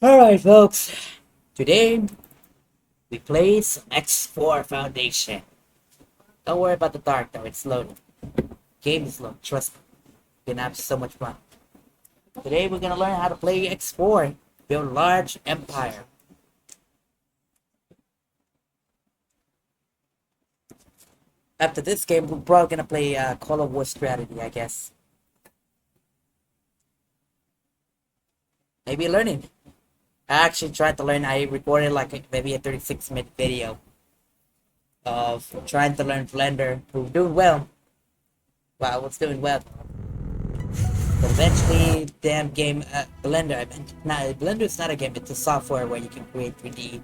Alright, folks. Today we play some X4 Foundation. Don't worry about the dark though, it's loading. Game is low, trust me. You're gonna have so much fun. Today we're gonna learn how to play X4. Build a large empire. After this game, we're probably gonna play Call of War strategy, I guess. Maybe learning. I actually tried to learn. I recorded like maybe a 36-minute video of trying to learn Blender. We were doing well. Well, I was doing well. But eventually, damn game, Blender, I meant, nah, Blender is not a game, it's a software where you can create 3D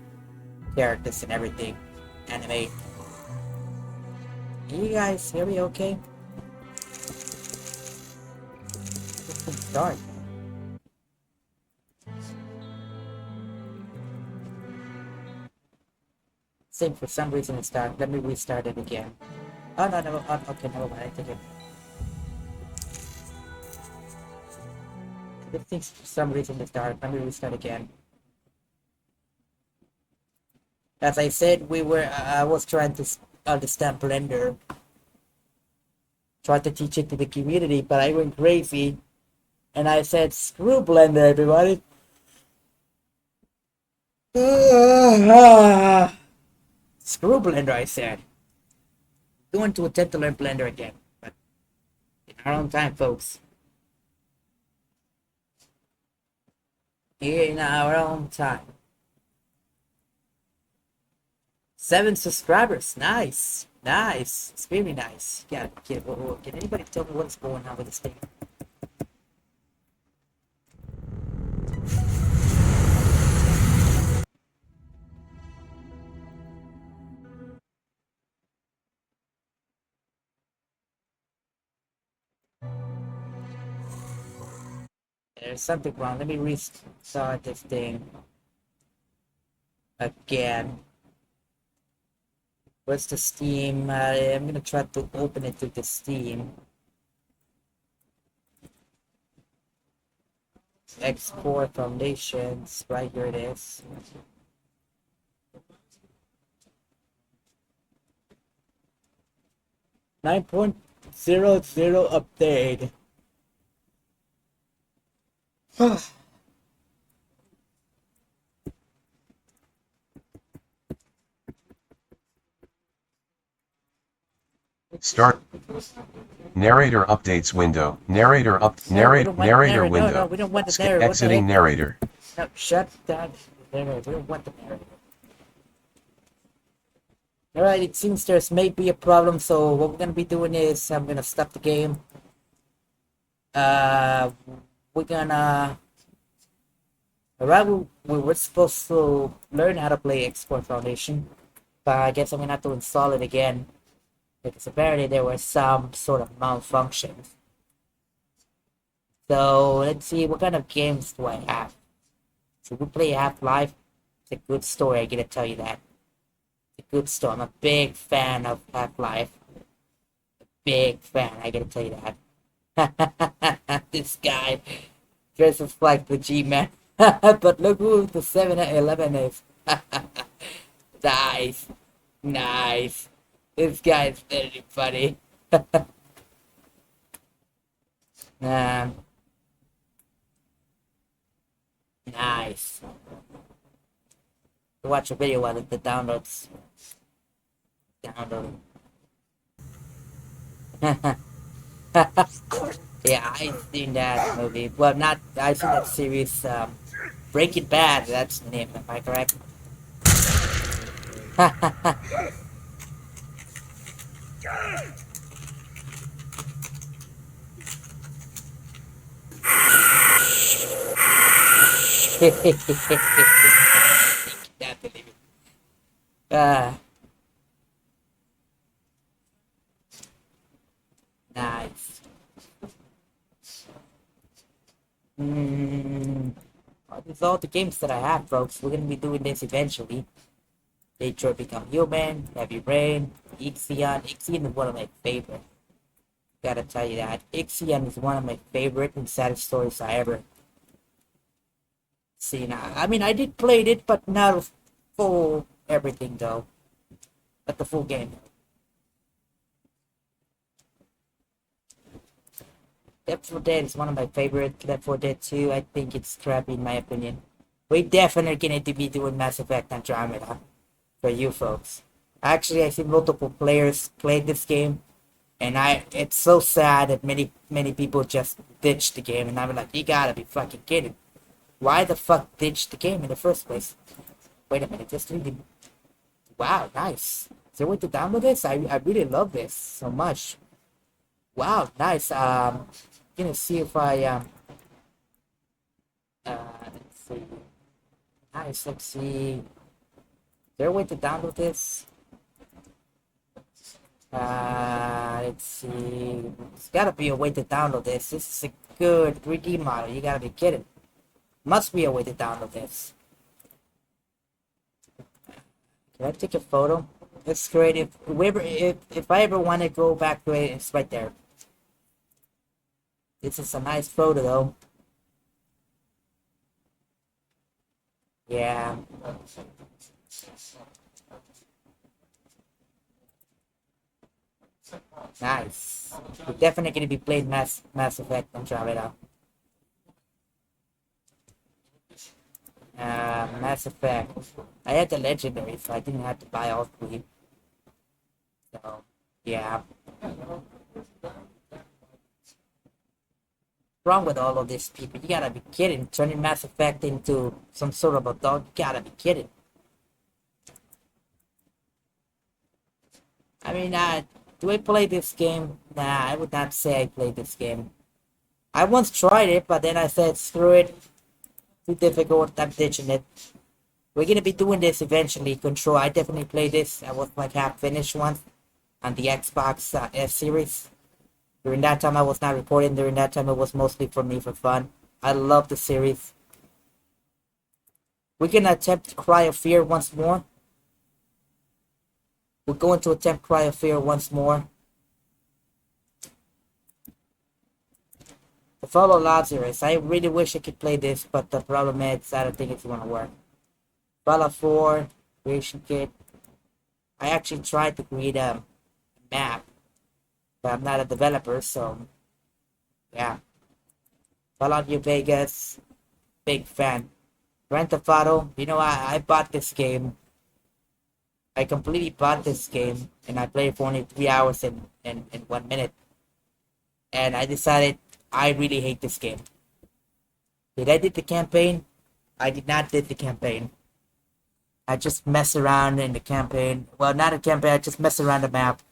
characters and everything. Animate. Can you guys hear me okay? It's dark. Same, for some reason it's dark. Let me restart it again. Oh, no, oh, okay, never mind, I think it thinks for some reason it's dark. Let me restart again. As I said, I was trying to understand Blender. Tried to teach it to the community, but I went crazy. And I said, screw Blender, everybody. Screw Blender, I said. Going to attempt to learn Blender again, but in our own time, folks. In our own time. 7 subscribers, nice, nice, it's very nice. Yeah, can anybody tell me what's going on with this thing? There's something wrong. Let me restart this thing again. Where's the Steam? I'm gonna try to open it through the Steam. Export foundations. Right here it is. Nine point zero zero update. Start. Narrator updates window. Narrator window. No, we don't want the Skip narrator. exiting narrator. No, shut down the narrator. We don't want the narrator. Alright, it seems there's maybe a problem, so what we're gonna be doing is I'm gonna stop the game. Uh, we're gonna... Alright, we were supposed to learn how to play Export Foundation, but I guess I'm gonna have to install it again, because apparently there was some sort of malfunction. So, let's see, what kind of games do I have? Should we play Half-Life? It's a good story, I gotta tell you that. It's a good story. I'm a big fan of Half-Life. Big fan, I gotta tell you that. This guy dresses like the G-Man. But look who the 7-Eleven is. Nice. Nice. This guy is very funny. um, nice. Watch a video while the downloads. Download. Yeah, I've seen that movie. Well, not, I've seen that series, Breaking Bad, that's the name, am I correct? Can't believe it. Nice. These are all the games that I have, folks. We're gonna be doing this eventually. Detroit Become Human, Heavy Rain, Ixion. Ixion is one of my favorite. Gotta tell you that. Ixion is one of my favorite and saddest stories I ever cutscene. I mean, I did play it, but not full everything though. But the full game. Left 4 Dead is one of my favorite. Left 4 Dead 2, I think it's crappy in my opinion. We definitely need to be doing Mass Effect Andromeda for you folks. Actually, I see multiple players played this game, and it's so sad that many people just ditched the game, and I'm like, you gotta be fucking kidding. Why the fuck ditch the game in the first place? Wait a minute, just really... Wow, nice. Is there a way to download this? I really love this so much. Wow, nice. Gonna see if I let's see. Nice, let's see. Is there a way to download this? Let's see. There's gotta be a way to download this. This is a good 3D model. You gotta be kidding. Must be a way to download this. Can I take a photo? It's great. If I ever want to go back to it, it's right there. This is a nice photo though. Yeah. Nice. We're definitely gonna be playing Mass Effect Andromeda. Mass Effect. I had the legendary, so I didn't have to buy all three. So, yeah. Wrong with all of these people? You gotta be kidding. Turning Mass Effect into some sort of a dog. You gotta be kidding. I mean, do I play this game? Nah, I would not say I played this game. I once tried it, but then I said, screw it. Too difficult, I'm ditching it. We're gonna be doing this eventually. Control, I definitely played this. I was like half finished once on the Xbox S series. During that time, I was not recording. During that time, it was mostly for me for fun. I love the series. We're gonna attempt Cry of Fear once more. We're going to attempt Cry of Fear once more. The Follow Lazarus. I really wish I could play this, but the problem is I don't think it's gonna work. Fallout 4, Creation Kit. I actually tried to create a map, but I'm not a developer, so yeah. Fallout New Vegas, big fan. Grand Theft Auto, you know, I bought this game. I completely bought this game, and I played it for only 3 hours and 1 minute. And I decided I really hate this game. Did I did the campaign? I did not did the campaign. I just mess around in the campaign. Well, not a campaign, I just mess around the map.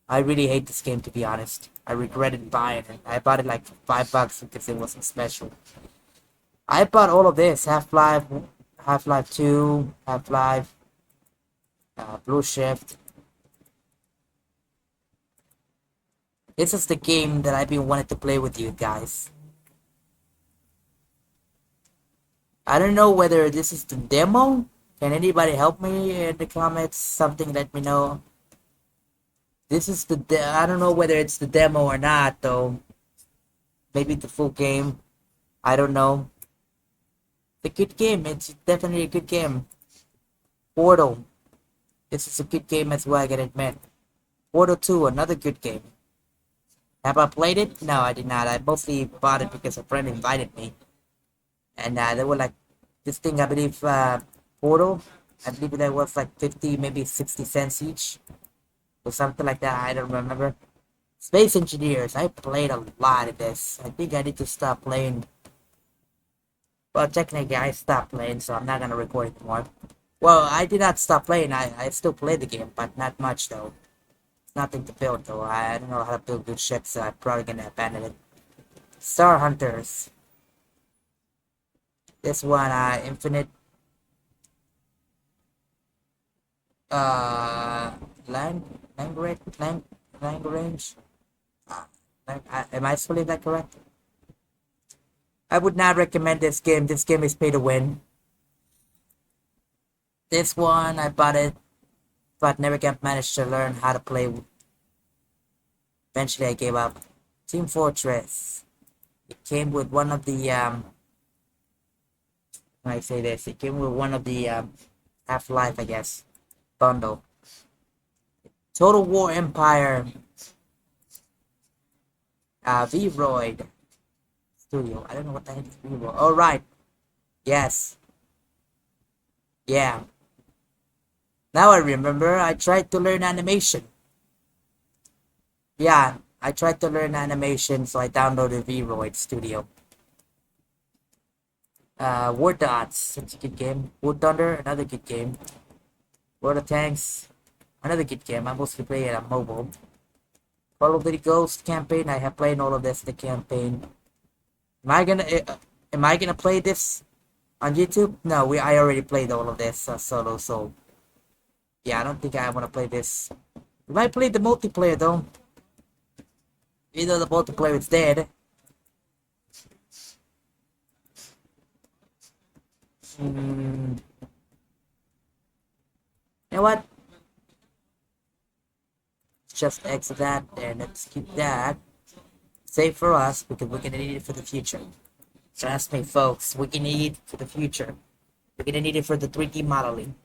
I really hate this game, to be honest. I regretted buying it. I bought it like for $5 because it wasn't special. I bought all of this. Half-Life 2, Half-Life, Blue Shift. This is the game that I've been wanting to play with you guys. I don't know whether this is the demo. Can anybody help me in the comments? Something, let me know. This is I don't know whether it's the demo or not though. Maybe the full game. I don't know. It's a good game. It's definitely a good game. Portal. This is a good game as well, I gotta admit. Portal 2, another good game. Have I played it? No, I did not. I mostly bought it because a friend invited me. And they were like, this thing, I believe, Portal, I believe that was like 50, maybe 60 cents each. Or something like that, I don't remember. Space Engineers, I played a lot of this. I think I need to stop playing. Well, technically, I stopped playing, so I'm not gonna record it anymore. Well, I did not stop playing. I still play the game, but not much though. Nothing to build though. I don't know how to build good ships, so I'm probably gonna abandon it. Star Hunters. This one, Infinite. Language. Am I spelling that correct? I would not recommend this game. This game is pay to win. This one, I bought it, but never managed to learn how to play. Eventually, I gave up. Team Fortress. It came with one of the when I say this. It came with one of the Half-Life, I guess, bundle. Total War Empire V-Roid Studio. I don't know what the heck is V-Roid. Oh, right. Yes. Yeah. Now I remember. I tried to learn animation. Yeah, I tried to learn animation, so I downloaded V-Roid Studio. War Dots, such a good game. War Thunder, another good game. World of Tanks, another good game. I mostly play it on mobile. Call of Duty Ghost campaign. I have played all of this. The campaign. Am I gonna play this on YouTube? No, I already played all of this solo. So yeah, I don't think I want to play this. We might play the multiplayer though. Even though the multiplayer is dead. You know what? Just exit that and let's keep that safe for us because we're gonna need it for the future. Trust me, folks, we're gonna need it for the future. We're gonna need it for the 3D modeling.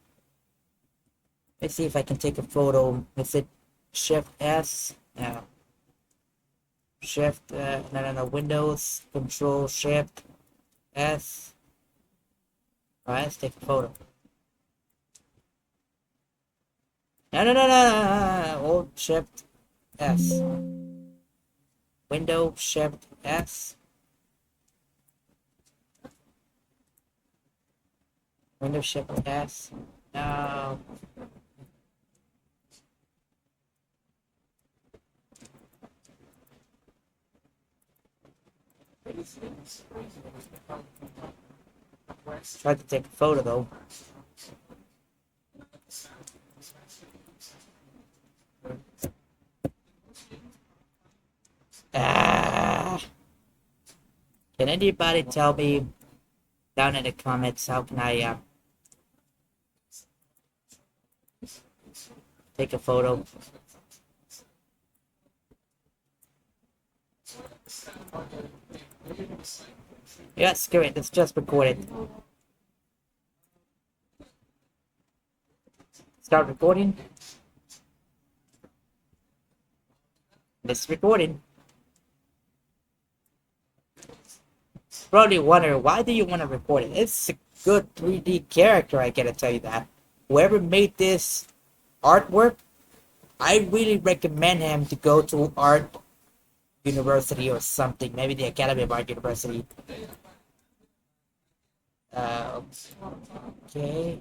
Let's see if I can take a photo. Is it Shift S? No. Shift, no, Windows, Control, Shift, S. Alright, let's take a photo. No. Alt, Shift, S. Window, Shift, S. Window, Shift, S. No. Tried to take a photo though. Can anybody tell me down in the comments how can I take a photo? Yeah, screw it, let's just record it. Start recording. Let's recording. Probably wonder, why do you want to record it? It's a good 3D character, I gotta tell you that. Whoever made this artwork, I really recommend him to go to art university or something. Maybe the Academy of Art University. Okay.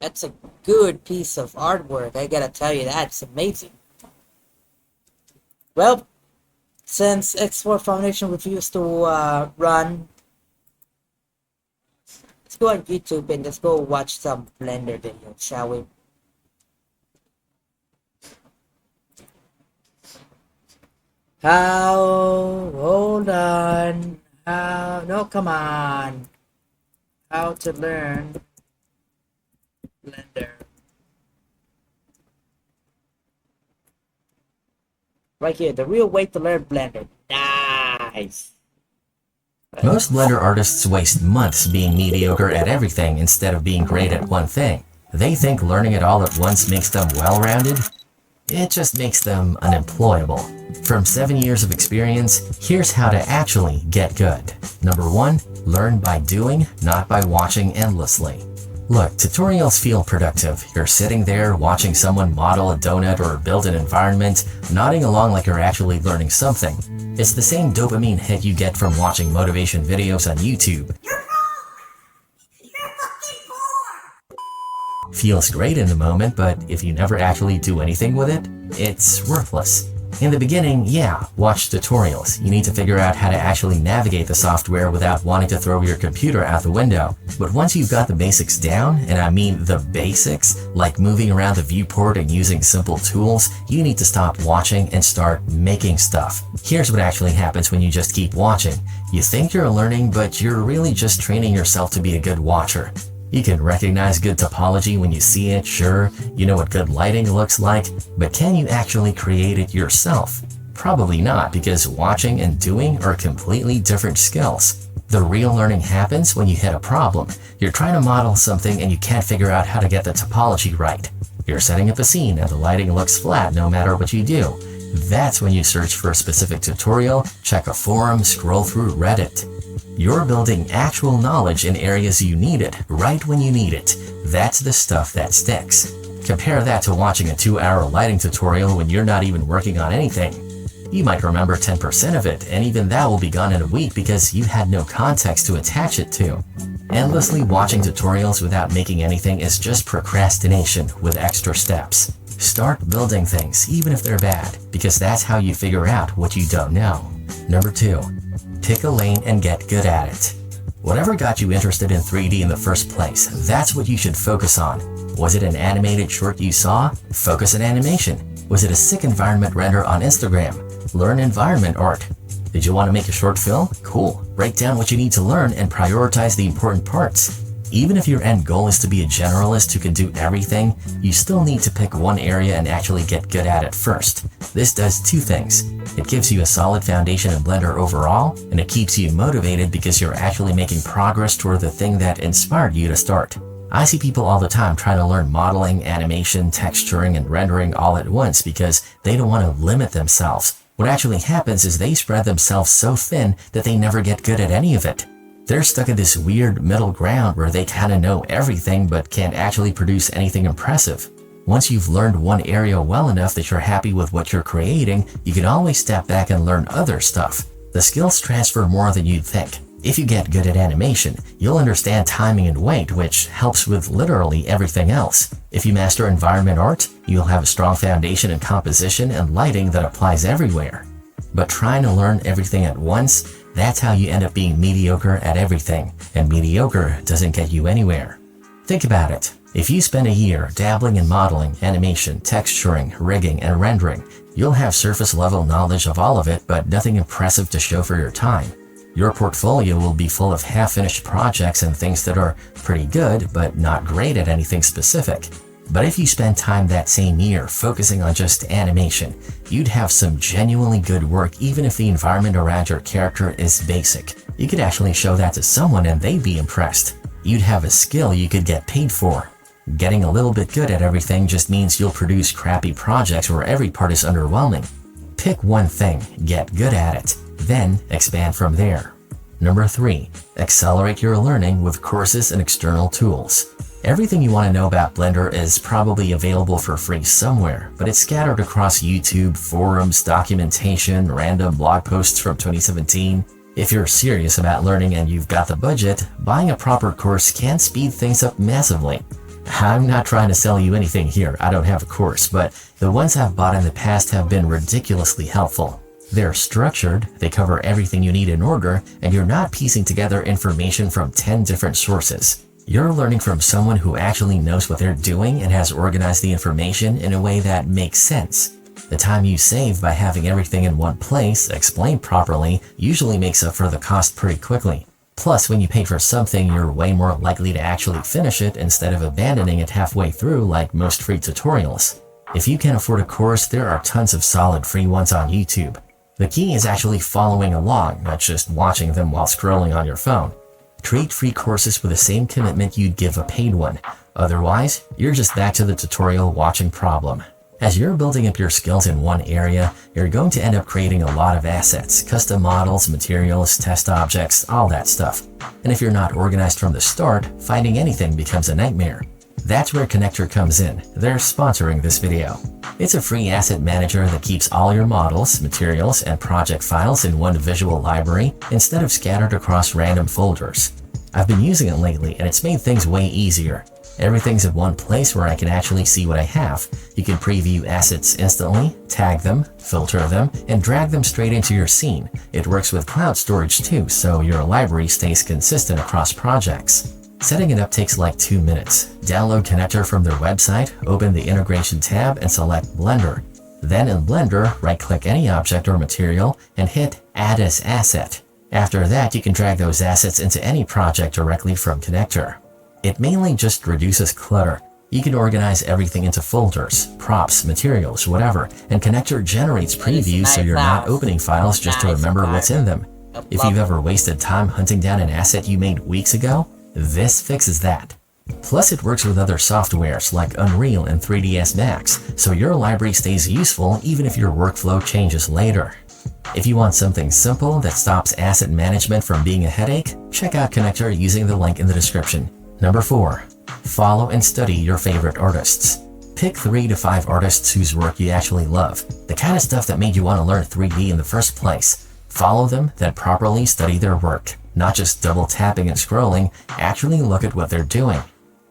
That's a good piece of artwork, I gotta tell you that. It's amazing. Well, since X4 Foundation refused to run, let's go on YouTube and let's go watch some Blender videos, shall we? Hold on. No, come on. How to learn Blender. Right here, the real way to learn Blender. Nice. Most Blender artists waste months being mediocre at everything instead of being great at one thing. They think learning it all at once makes them well-rounded. It just makes them unemployable. From 7 years of experience, here's how to actually get good. Number 1, learn by doing, not by watching endlessly. Look, tutorials feel productive. You're sitting there watching someone model a donut or build an environment, nodding along like you're actually learning something. It's the same dopamine hit you get from watching motivation videos on YouTube. You're wrong! You're fucking poor! Feels great in the moment, but if you never actually do anything with it, it's worthless. In the beginning, yeah, watch tutorials. You need to figure out how to actually navigate the software without wanting to throw your computer out the window. But once you've got the basics down, and I mean the basics, like moving around the viewport and using simple tools, you need to stop watching and start making stuff. Here's what actually happens when you just keep watching. You think you're learning, but you're really just training yourself to be a good watcher. You can recognize good topology when you see it, sure, you know what good lighting looks like, but can you actually create it yourself? Probably not, because watching and doing are completely different skills. The real learning happens when you hit a problem. You're trying to model something and you can't figure out how to get the topology right. You're setting up a scene and the lighting looks flat no matter what you do. That's when you search for a specific tutorial, check a forum, scroll through Reddit. You're building actual knowledge in areas you need it, right when you need it. That's the stuff that sticks. Compare that to watching a 2-hour lighting tutorial when you're not even working on anything. You might remember 10% of it, and even that will be gone in a week because you had no context to attach it to. Endlessly watching tutorials without making anything is just procrastination with extra steps. Start building things, even if they're bad, because that's how you figure out what you don't know. Number 2. Pick a lane and get good at it. Whatever got you interested in 3D in the first place, that's what you should focus on. Was it an animated short you saw? Focus on animation. Was it a sick environment render on Instagram? Learn environment art. Did you want to make a short film? Cool. Break down what you need to learn and prioritize the important parts. Even if your end goal is to be a generalist who can do everything, you still need to pick one area and actually get good at it first. This does 2 things. It gives you a solid foundation in Blender overall, and it keeps you motivated because you're actually making progress toward the thing that inspired you to start. I see people all the time trying to learn modeling, animation, texturing, and rendering all at once because they don't want to limit themselves. What actually happens is they spread themselves so thin that they never get good at any of it. They're stuck in this weird middle ground where they kind of know everything but can't actually produce anything impressive. Once you've learned one area well enough that you're happy with what you're creating, you can always step back and learn other stuff. The skills transfer more than you'd think. If you get good at animation, you'll understand timing and weight, which helps with literally everything else. If you master environment art, you'll have a strong foundation in composition and lighting that applies everywhere. But trying to learn everything at once, that's how you end up being mediocre at everything, and mediocre doesn't get you anywhere. Think about it. If you spend a year dabbling in modeling, animation, texturing, rigging, and rendering, you'll have surface-level knowledge of all of it, but nothing impressive to show for your time. Your portfolio will be full of half-finished projects and things that are pretty good, but not great at anything specific. But if you spend time that same year focusing on just animation, you'd have some genuinely good work even if the environment around your character is basic. You could actually show that to someone and they'd be impressed. You'd have a skill you could get paid for. Getting a little bit good at everything just means you'll produce crappy projects where every part is underwhelming. Pick one thing, get good at it, then expand from there. Number 3, accelerate your learning with courses and external tools. Everything you want to know about Blender is probably available for free somewhere, but it's scattered across YouTube, forums, documentation, random blog posts from 2017. If you're serious about learning and you've got the budget, buying a proper course can speed things up massively. I'm not trying to sell you anything here, I don't have a course, but the ones I've bought in the past have been ridiculously helpful. They're structured, they cover everything you need in order, and you're not piecing together information from 10 different sources. You're learning from someone who actually knows what they're doing and has organized the information in a way that makes sense. The time you save by having everything in one place, explained properly, usually makes up for the cost pretty quickly. Plus, when you pay for something, you're way more likely to actually finish it instead of abandoning it halfway through like most free tutorials. If you can afford a course, there are tons of solid free ones on YouTube. The key is actually following along, not just watching them while scrolling on your phone. Treat free courses with the same commitment you'd give a paid one. Otherwise, you're just back to the tutorial watching problem. As you're building up your skills in one area, you're going to end up creating a lot of assets, custom models, materials, test objects, all that stuff. And if you're not organized from the start, finding anything becomes a nightmare. That's where Connector comes in. They're sponsoring this video. It's a free asset manager that keeps all your models, materials, and project files in one visual library instead of scattered across random folders. I've been using it lately and it's made things way easier. Everything's in one place where I can actually see what I have. You can preview assets instantly, tag them, filter them, and drag them straight into your scene. It works with cloud storage too, so your library stays consistent across projects. Setting it up takes like 2 minutes. Download Connector from their website, open the integration tab, and select Blender. Then in Blender, right-click any object or material and hit Add as Asset. After that, you can drag those assets into any project directly from Connector. It mainly just reduces clutter. You can organize everything into folders, props, materials, whatever, and Connector generates previews so you're not opening files just to remember what's in them. If you've ever wasted time hunting down an asset you made weeks ago, this fixes that. Plus, it works with other softwares like Unreal and 3ds Max, so your library stays useful even if your workflow changes later. If you want something simple that stops asset management from being a headache, check out Connector using the link in the description. Number 4. Follow and study your favorite artists. Pick 3 to 5 artists whose work you actually love, the kind of stuff that made you want to learn 3D in the first place. Follow them, then properly study their work. Not just double tapping and scrolling, actually look at what they're doing.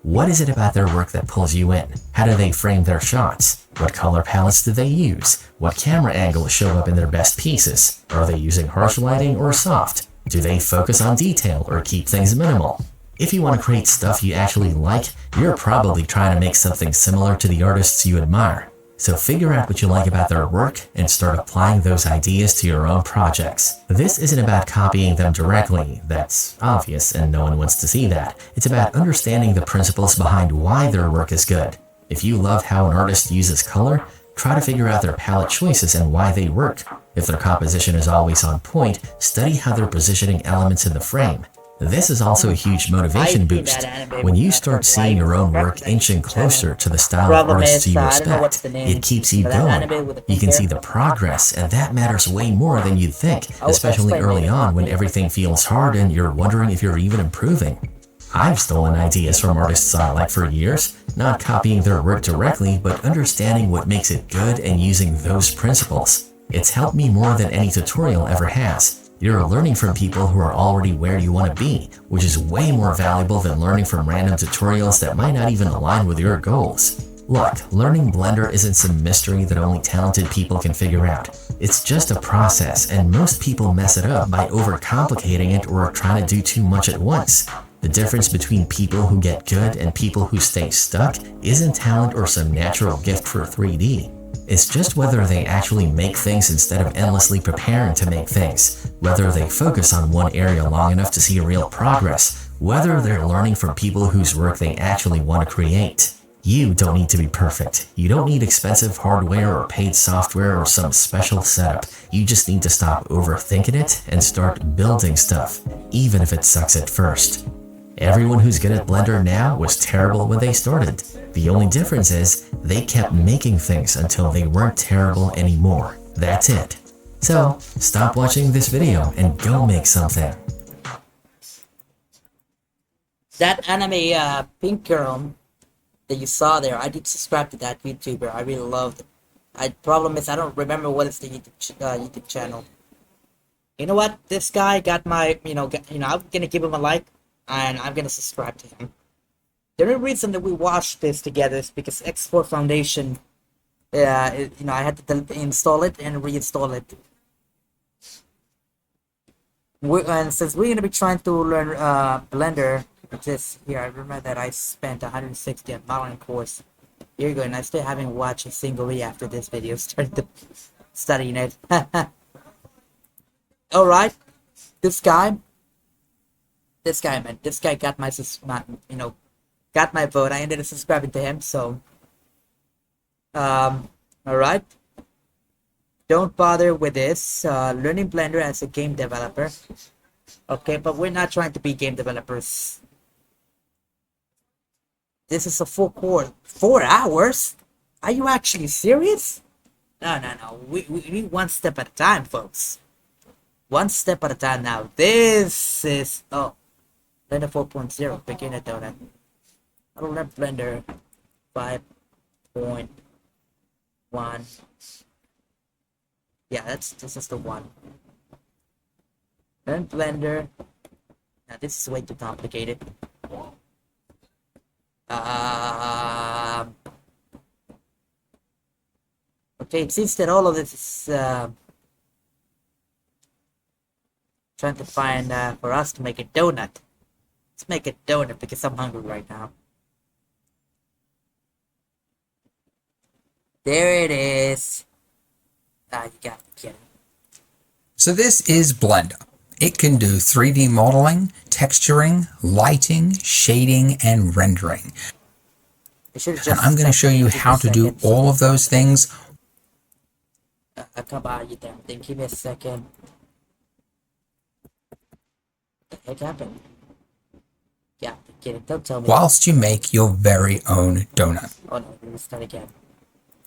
What is it about their work that pulls you in? How do they frame their shots? What color palettes do they use? What camera angles show up in their best pieces? Are they using harsh lighting or soft? Do they focus on detail or keep things minimal? If you want to create stuff you actually like, you're probably trying to make something similar to the artists you admire. So figure out what you like about their work and start applying those ideas to your own projects. This isn't about copying them directly, that's obvious and no one wants to see that. It's about understanding the principles behind why their work is good. If you love how an artist uses color, try to figure out their palette choices and why they work. If their composition is always on point, study how they're positioning elements in the frame. This is also a huge motivation boost. When you start seeing your own work inching closer to the style of artists you respect, it keeps you going. You can see the progress, and that matters way more than you'd think, especially early on when everything feels hard and you're wondering if you're even improving. I've stolen ideas from artists I like for years, not copying their work directly, but understanding what makes it good and using those principles. It's helped me more than any tutorial ever has. You're learning from people who are already where you want to be, which is way more valuable than learning from random tutorials that might not even align with your goals. Look, learning Blender isn't some mystery that only talented people can figure out. It's just a process, and most people mess it up by overcomplicating it or trying to do too much at once. The difference between people who get good and people who stay stuck isn't talent or some natural gift for 3D. It's just whether they actually make things instead of endlessly preparing to make things, whether they focus on one area long enough to see real progress, whether they're learning from people whose work they actually want to create. You don't need to be perfect. You don't need expensive hardware or paid software or some special setup. You just need to stop overthinking it and start building stuff, even if it sucks at first. Everyone who's good at Blender now was terrible when they started. The only difference is they kept making things until they weren't terrible anymore. That's it. So, stop watching this video and go make something. That anime pink girl that you saw there, I did subscribe to that YouTuber. I really loved it. Problem is I don't remember what is the YouTube channel. You know what? This guy got my, I'm gonna give him a like and I'm gonna subscribe to him. The only reason that we watched this together is because X4 Foundation, I had to install it and reinstall it. And since we're gonna be trying to learn Blender, this here, I remember that I spent 160 on modeling course. Here you go, and I still haven't watched a single video after this video started studying it. All right, this guy, man, this guy got got my vote. I ended up subscribing to him, so all right. Don't bother with this. Learning Blender as a game developer. Okay, but we're not trying to be game developers. This is a full course. 4 hours? Are you actually serious? No. We need one step at a time, folks. One step at a time now. This is... Oh. Blender 4.0. Beginner donut. I don't learn Blender 5.1. Yeah, this is the one. Learn Blender. Now this is way too complicated. Okay, it seems that all of this is trying to find for us to make a donut. Let's make a donut because I'm hungry right now. There it is. You got it. So this is Blender. It can do 3D modeling, texturing, lighting, shading, and rendering. And I'm going to show you how to do all of those things. Come on, you damn thing. Give me a second. What the heck happened? Yeah, get it. Don't tell me. Whilst you make your very own donut. Oh no, let me start again.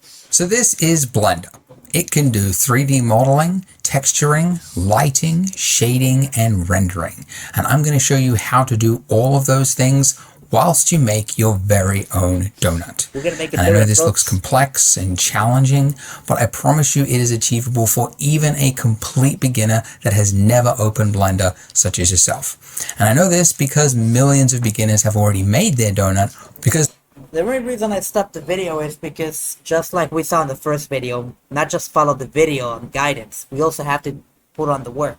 So this is Blender. It can do 3D modeling, texturing, lighting, shading, and rendering. And I'm going to show you how to do all of those things whilst you make your very own donut. We're gonna make a And I know donut, this folks. looks complex and challenging, but I promise you it is achievable for even a complete beginner that has never opened Blender, such as yourself. And I know this because millions of beginners have already made their donut because The only reason I stopped the video is because, just like we saw in the first video, not just follow the video and guidance, we also have to put on the work.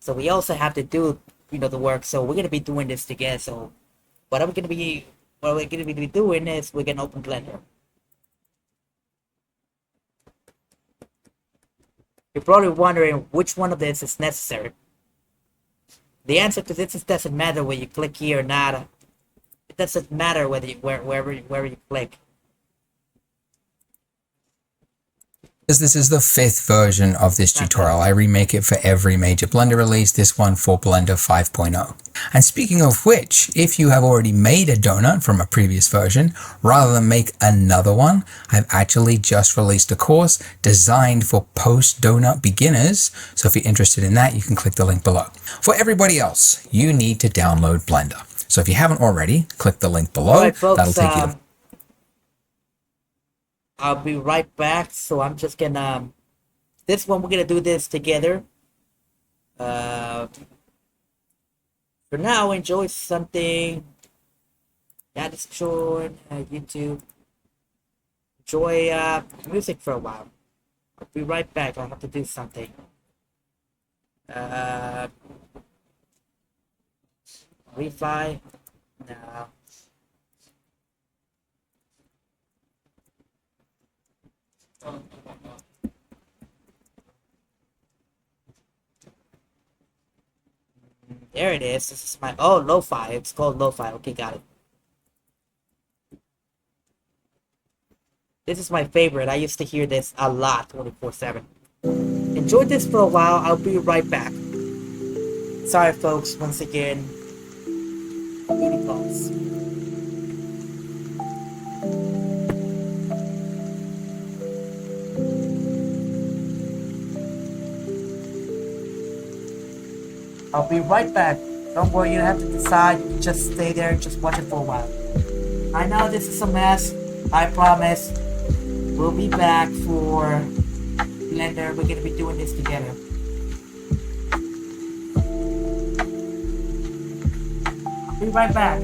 So we also have to do, the work. So we're gonna be doing this together. So what we're gonna be doing is we're gonna open Blender. You're probably wondering which one of this is necessary. The answer to this doesn't matter whether you click here or not. It doesn't matter whether wherever you click. this is the 5th version of this tutorial. I remake it for every major Blender release, this one for Blender 5.0. And speaking of which, if you have already made a donut from a previous version, rather than make another one, I've actually just released a course designed for post-donut beginners. So if you're interested in that, you can click the link below. For everybody else, you need to download Blender. So if you haven't already, click the link below. Alright, folks, that'll take you to... I'll be right back. So I'm just gonna... This one, we're gonna do this together. For now, enjoy something. Yeah, just join YouTube. Enjoy music for a while. I'll be right back. I have to do something. Refi? No. There it is. This is my lo-fi. It's called lo-fi. Okay, got it. This is my favorite. I used to hear this a lot, 24/7. Enjoy this for a while. I'll be right back. Sorry, folks. Once again, booty calls. I'll be right back. Don't worry, you don't have to decide. You just stay there and just watch it for a while. I know this is a mess. I promise. We'll be back for Blender. We're gonna be doing this together. I'll be right back.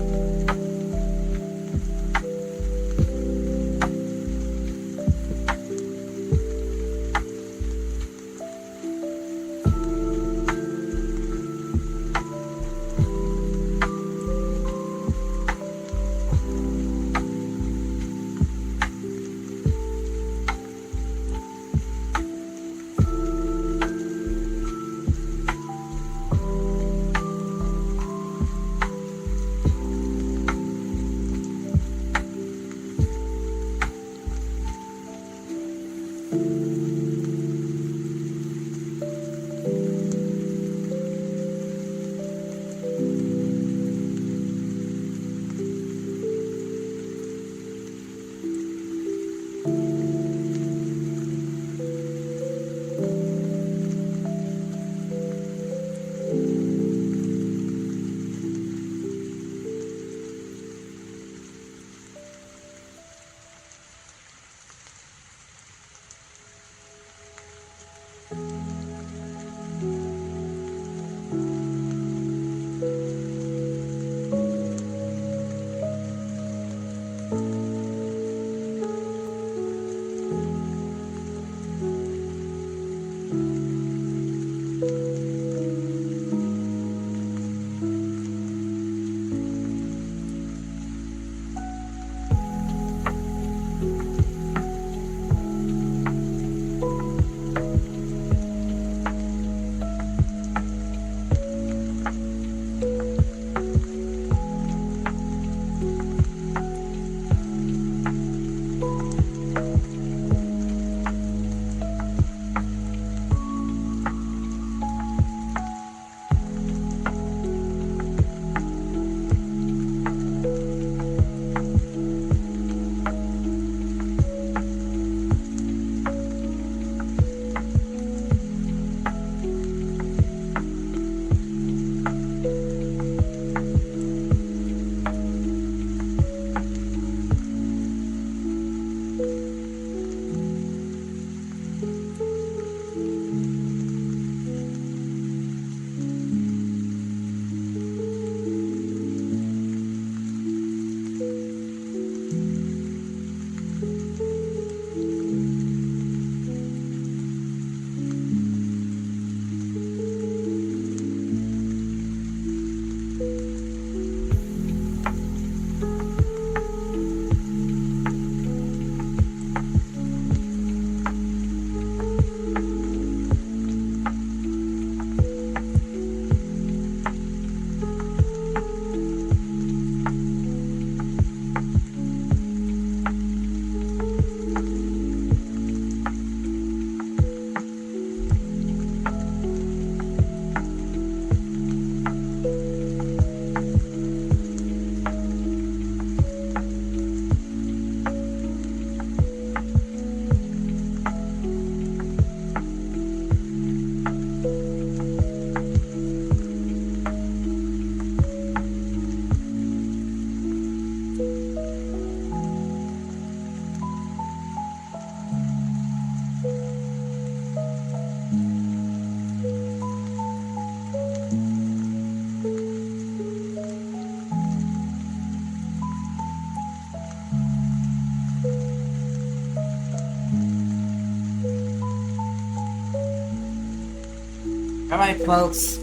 Alright folks,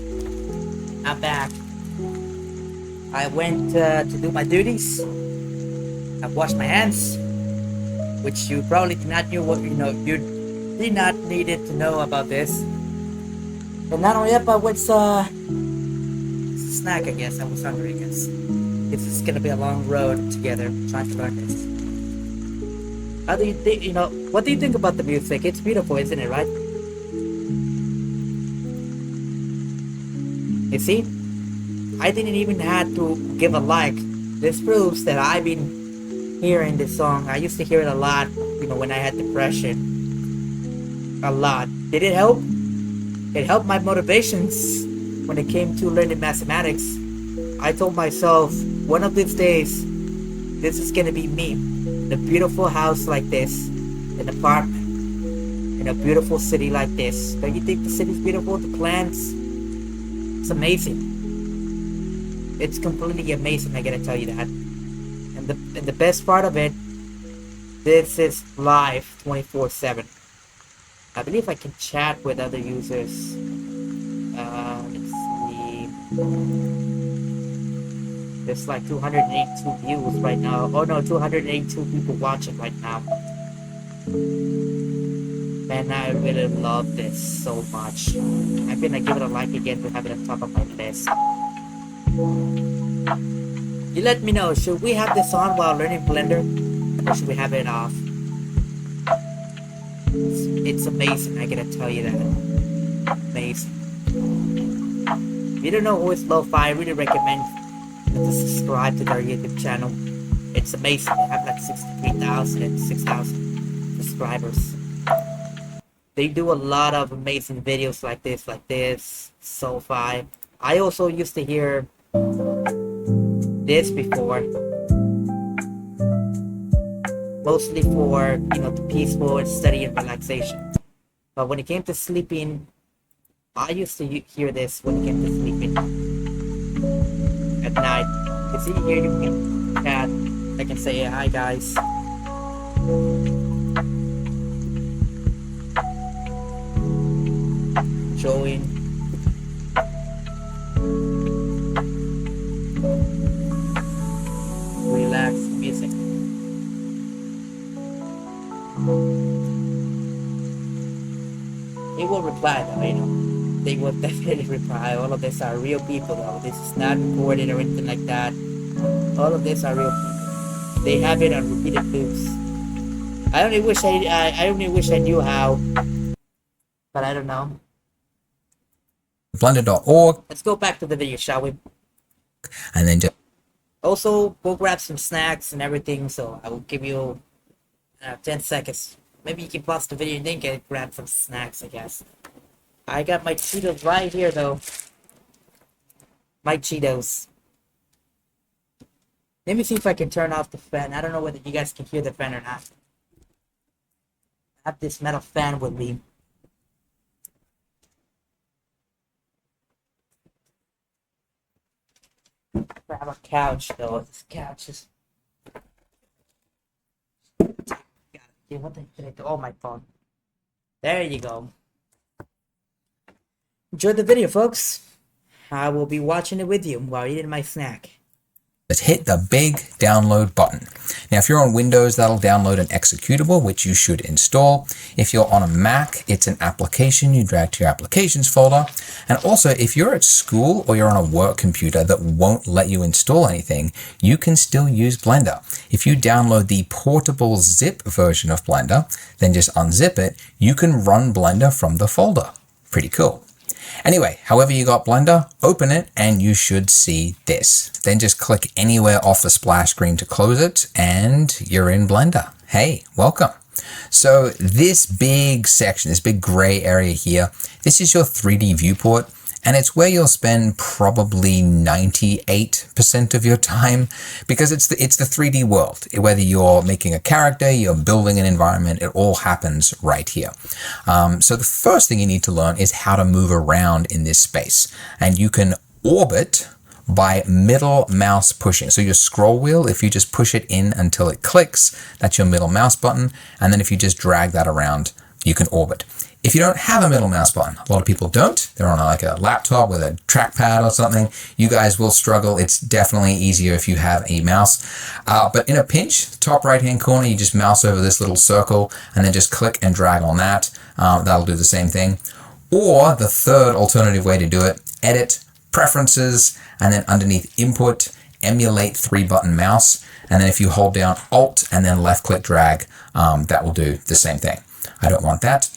I'm back. I went to do my duties. I washed my hands, which you probably did not knew what you did not needed to know about this. But not only that, but it's a snack, I guess. I was hungry, I guess. This is gonna be a long road together trying to learn this. How do you think, what do you think about the music? It's beautiful, isn't it, right? You see? I didn't even have to give a like. This proves that I've been hearing this song. I used to hear it a lot, when I had depression. A lot. Did it help? It helped my motivations when it came to learning mathematics. I told myself, one of these days, this is gonna be me. In a beautiful house like this, an apartment, in a beautiful city like this. Don't you think the city's beautiful? The plants? It's amazing. It's completely amazing, I gotta tell you that. And the best part of it, this is live 24/7. I believe I can chat with other users. Let's see. There's like 282 views right now. Oh no, 282 people watching right now. Man, I really love this so much. I'm gonna give it a like again to have it on top of my list. You let me know, should we have this on while learning Blender? Or should we have it off? It's amazing, I gotta tell you that. Amazing. If you don't know who is Lo-Fi, I really recommend to subscribe to their YouTube channel. It's amazing. They have like 63,000 and 6,000 subscribers. They do a lot of amazing videos like this, Lo-Fi. I also used to hear this before. Mostly for, the peaceful study and relaxation. But when it came to sleeping, I used to hear this when it came to sleeping. At night. You see here, you can chat. I can say, hi guys. Enjoying. Relax music. They will reply though, They will definitely reply. All of this are real people though. This is not recorded or anything like that. All of this are real people. They have it on repeated loops. I only wish I knew how. But I don't know. Blender.org. Let's go back to the video, shall we? And then just Also, go grab some snacks and everything, so I will give you 10 seconds. Maybe you can pause the video and then grab some snacks, I guess. I got my Cheetos right here, though. My Cheetos. Let me see if I can turn off the fan. I don't know whether you guys can hear the fan or not. I have this metal fan with me. Grab a couch, though. This couch is... What the heck did I do? Oh, my phone. There you go. Enjoy the video, folks. I will be watching it with you while eating my snack. hit the big download button. Now, if you're on Windows, that'll download an executable, which you should install. If you're on a Mac, it's an application you drag to your applications folder. And also, if you're at school or you're on a work computer that won't let you install anything, you can still use Blender. If you download the portable zip version of Blender, then just unzip it, you can run Blender from the folder. Pretty cool. Anyway, however you got Blender, open it and you should see this. Then just click anywhere off the splash screen to close it and you're in Blender. Hey, welcome. So this big section, this big gray area here, this is your 3D viewport. And it's where you'll spend probably 98% of your time because it's the 3D world. Whether you're making a character, you're building an environment, it all happens right here. So the first thing you need to learn is how to move around in this space. And you can orbit by middle mouse pushing. So your scroll wheel, if you just push it in until it clicks, that's your middle mouse button. And then if you just drag that around, you can orbit. If you don't have a middle mouse button, a lot of people don't. They're on like a laptop with a trackpad or something. You guys will struggle. It's definitely easier if you have a mouse. But in a pinch, top right-hand corner, you just mouse over this little circle and then just click and drag on that. That'll do the same thing. Or the third alternative way to do it, edit, preferences, and then underneath input, emulate 3-button mouse. And then if you hold down Alt and then left click drag, that will do the same thing. I don't want that.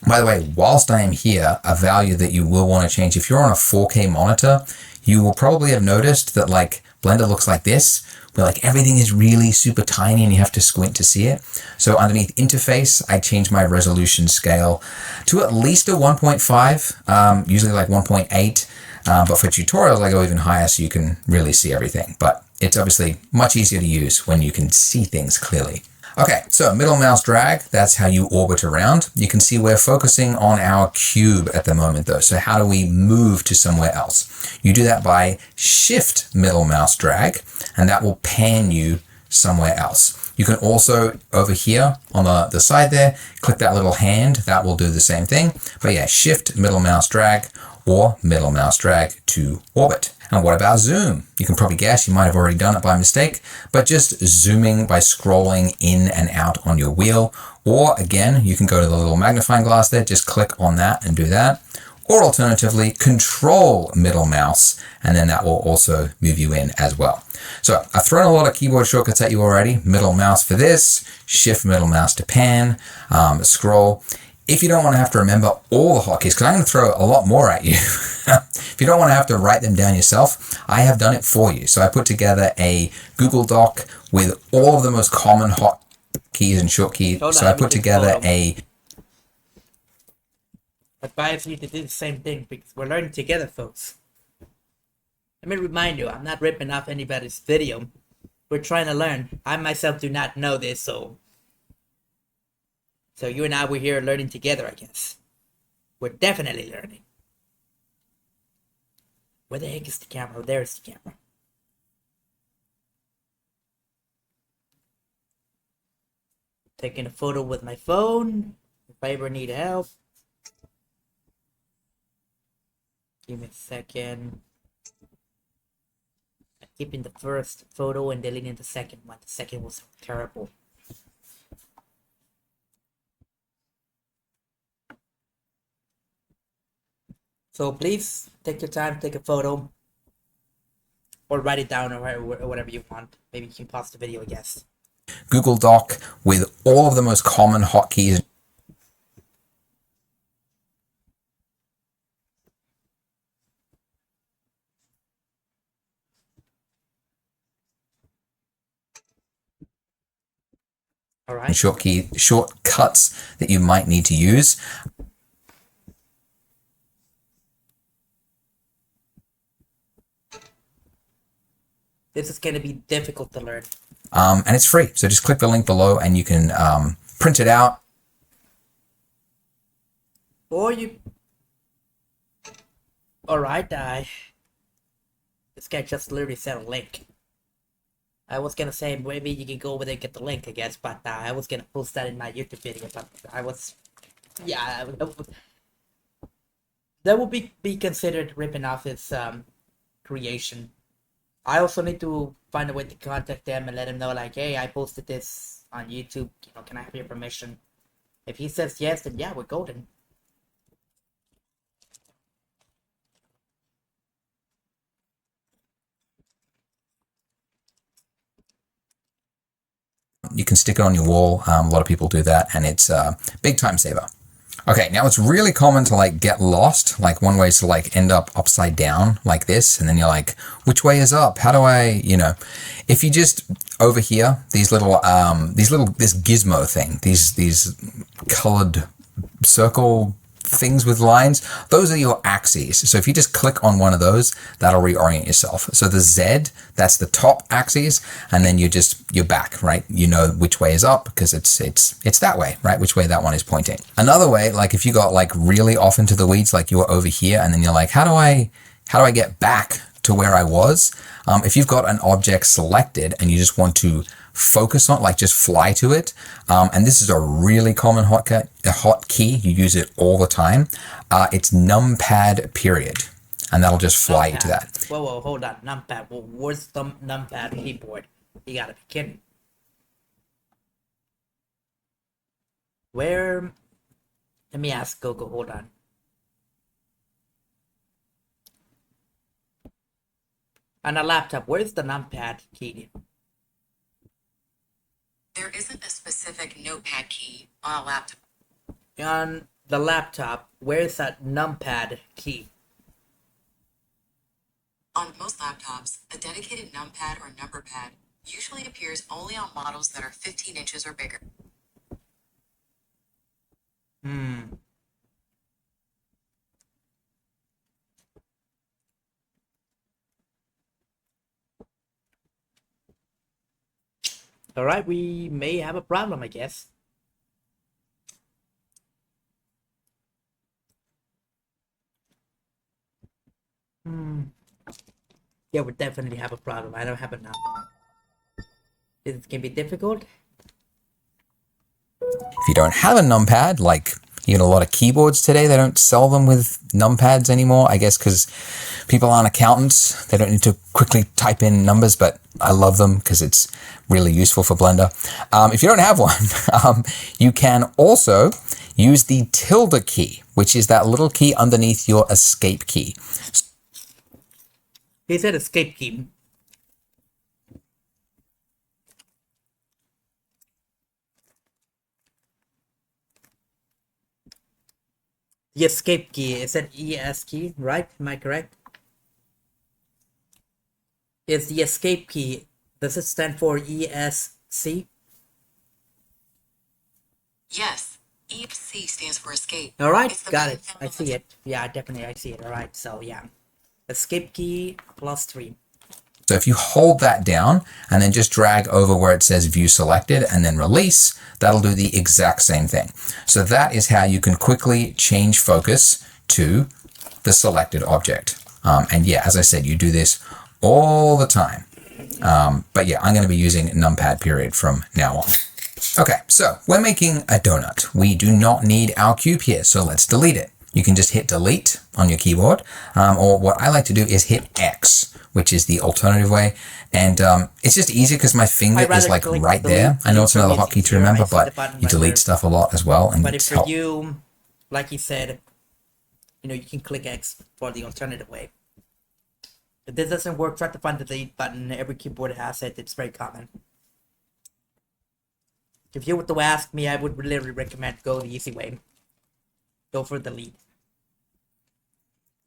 By the way, whilst I am here, a value that you will want to change, if you're on a 4K monitor, you will probably have noticed that like Blender looks like this, where like everything is really super tiny and you have to squint to see it. So underneath interface, I change my resolution scale to at least a 1.5, usually like 1.8. But for tutorials, I go even higher so you can really see everything. But it's obviously much easier to use when you can see things clearly. Okay, so middle mouse drag, that's how you orbit around. You can see we're focusing on our cube at the moment though. So how do we move to somewhere else? You do that by shift middle mouse drag, and that will pan you somewhere else. You can also, over here on the side there, click that little hand, that will do the same thing. But yeah, shift middle mouse drag or middle mouse drag to orbit. And what about zoom? You can probably guess, you might have already done it by mistake, but just zooming by scrolling in and out on your wheel. Or again, you can go to the little magnifying glass there, just click on that and do that. Or alternatively, control middle mouse, and then that will also move you in as well. So I've thrown a lot of keyboard shortcuts at you already. Middle mouse for this, shift middle mouse to pan, scroll. If you don't want to have to remember all the hotkeys, because I'm going to throw a lot more at you. If you don't want to have to write them down yourself, I have done it for you. So I put together a Google Doc with all of the most common hotkeys and shortkeys. So I put together I advise you to do the same thing because we're learning together, folks. Let me remind you, I'm not ripping off anybody's video. We're trying to learn. I myself do not know this, so you and I, we're here learning together, I guess. We're definitely learning. Where the heck is the camera? Oh, there's the camera. Taking a photo with my phone. If I ever need help. Give me a second. I'm keeping the first photo and deleting the second one. The second was terrible. So please take your time, take a photo, or write it down, or whatever you want. Maybe you can pause the video, I guess. Google Doc with all of the most common hotkeys. All right. Shortcuts that you might need to use. This is going to be difficult to learn. And it's free. So just click the link below and you can print it out. Or you... Alright, this guy just literally sent a link. I was gonna say maybe you can go over there and get the link, I guess, but I was gonna post that in my YouTube video, but I was... Yeah, that would be considered ripping off his creation. I also need to find a way to contact them and let them know, like, hey, I posted this on YouTube. You know, can I have your permission? If he says yes, then yeah, we're golden. You can stick it on your wall. A lot of people do that, and it's a big time saver. Okay, now it's really common to like get lost. Like one way is to like end up upside down like this, and then you're like, which way is up? How do I, if you just over here, this gizmo thing, these colored circle things with lines, those are your axes. So if you just click on one of those, that'll reorient yourself. So the Z, that's the top axis, and then you're back, right? You know which way is up because it's that way, right? Which way that one is pointing. Another way, like if you got like really off into the weeds, like you were over here, and then you're like, how do I get back to where I was? If you've got an object selected and you just want to focus on, like just fly to it. And this is a really common hotkey. You use it all the time. It's numpad period. And that'll just fly you to that. Whoa, hold on. Numpad. Well, where's the numpad keyboard? You gotta be kidding. Where? Let me ask Gogo. Hold on. On a laptop, where's the numpad key? There isn't a specific notepad key on a laptop. On the laptop, where's that numpad key? On most laptops, a dedicated numpad or number pad usually appears only on models that are 15 inches or bigger. Alright, we may have a problem, I guess. Yeah, we definitely have a problem. I don't have it now. This can be difficult. If you don't have a numpad, like even a lot of keyboards today, they don't sell them with numpads anymore. I guess because people aren't accountants. They don't need to quickly type in numbers, but I love them because it's really useful for Blender. If you don't have one, you can also use the tilde key, which is that little key underneath your escape key. He said escape key. The escape key, is that ES key, right? Am I correct? Is the escape key, does it stand for ESC? Yes, ESC stands for escape. Alright, It's the got main it. I element. see it. Yeah, definitely I see it. Alright, so yeah. Escape key +3. So if you hold that down and then just drag over where it says view selected and then release, that'll do the exact same thing. So that is how you can quickly change focus to the selected object. And yeah, as I said, you do this all the time. But yeah, I'm going to be using numpad period from now on. Okay, so we're making a donut. We do not need our cube here, so let's delete it. You can just hit delete on your keyboard, or what I like to do is hit X, which is the alternative way. And it's just easier because my finger is like right there. I know it's another hotkey to remember, but you delete stuff a lot as well. And But if it's for helpful. you, like you said, you can click X for the alternative way. If this doesn't work, try to find the delete button. Every keyboard has it. It's very common. If you were to ask me, I would really recommend go the easy way. Go for delete.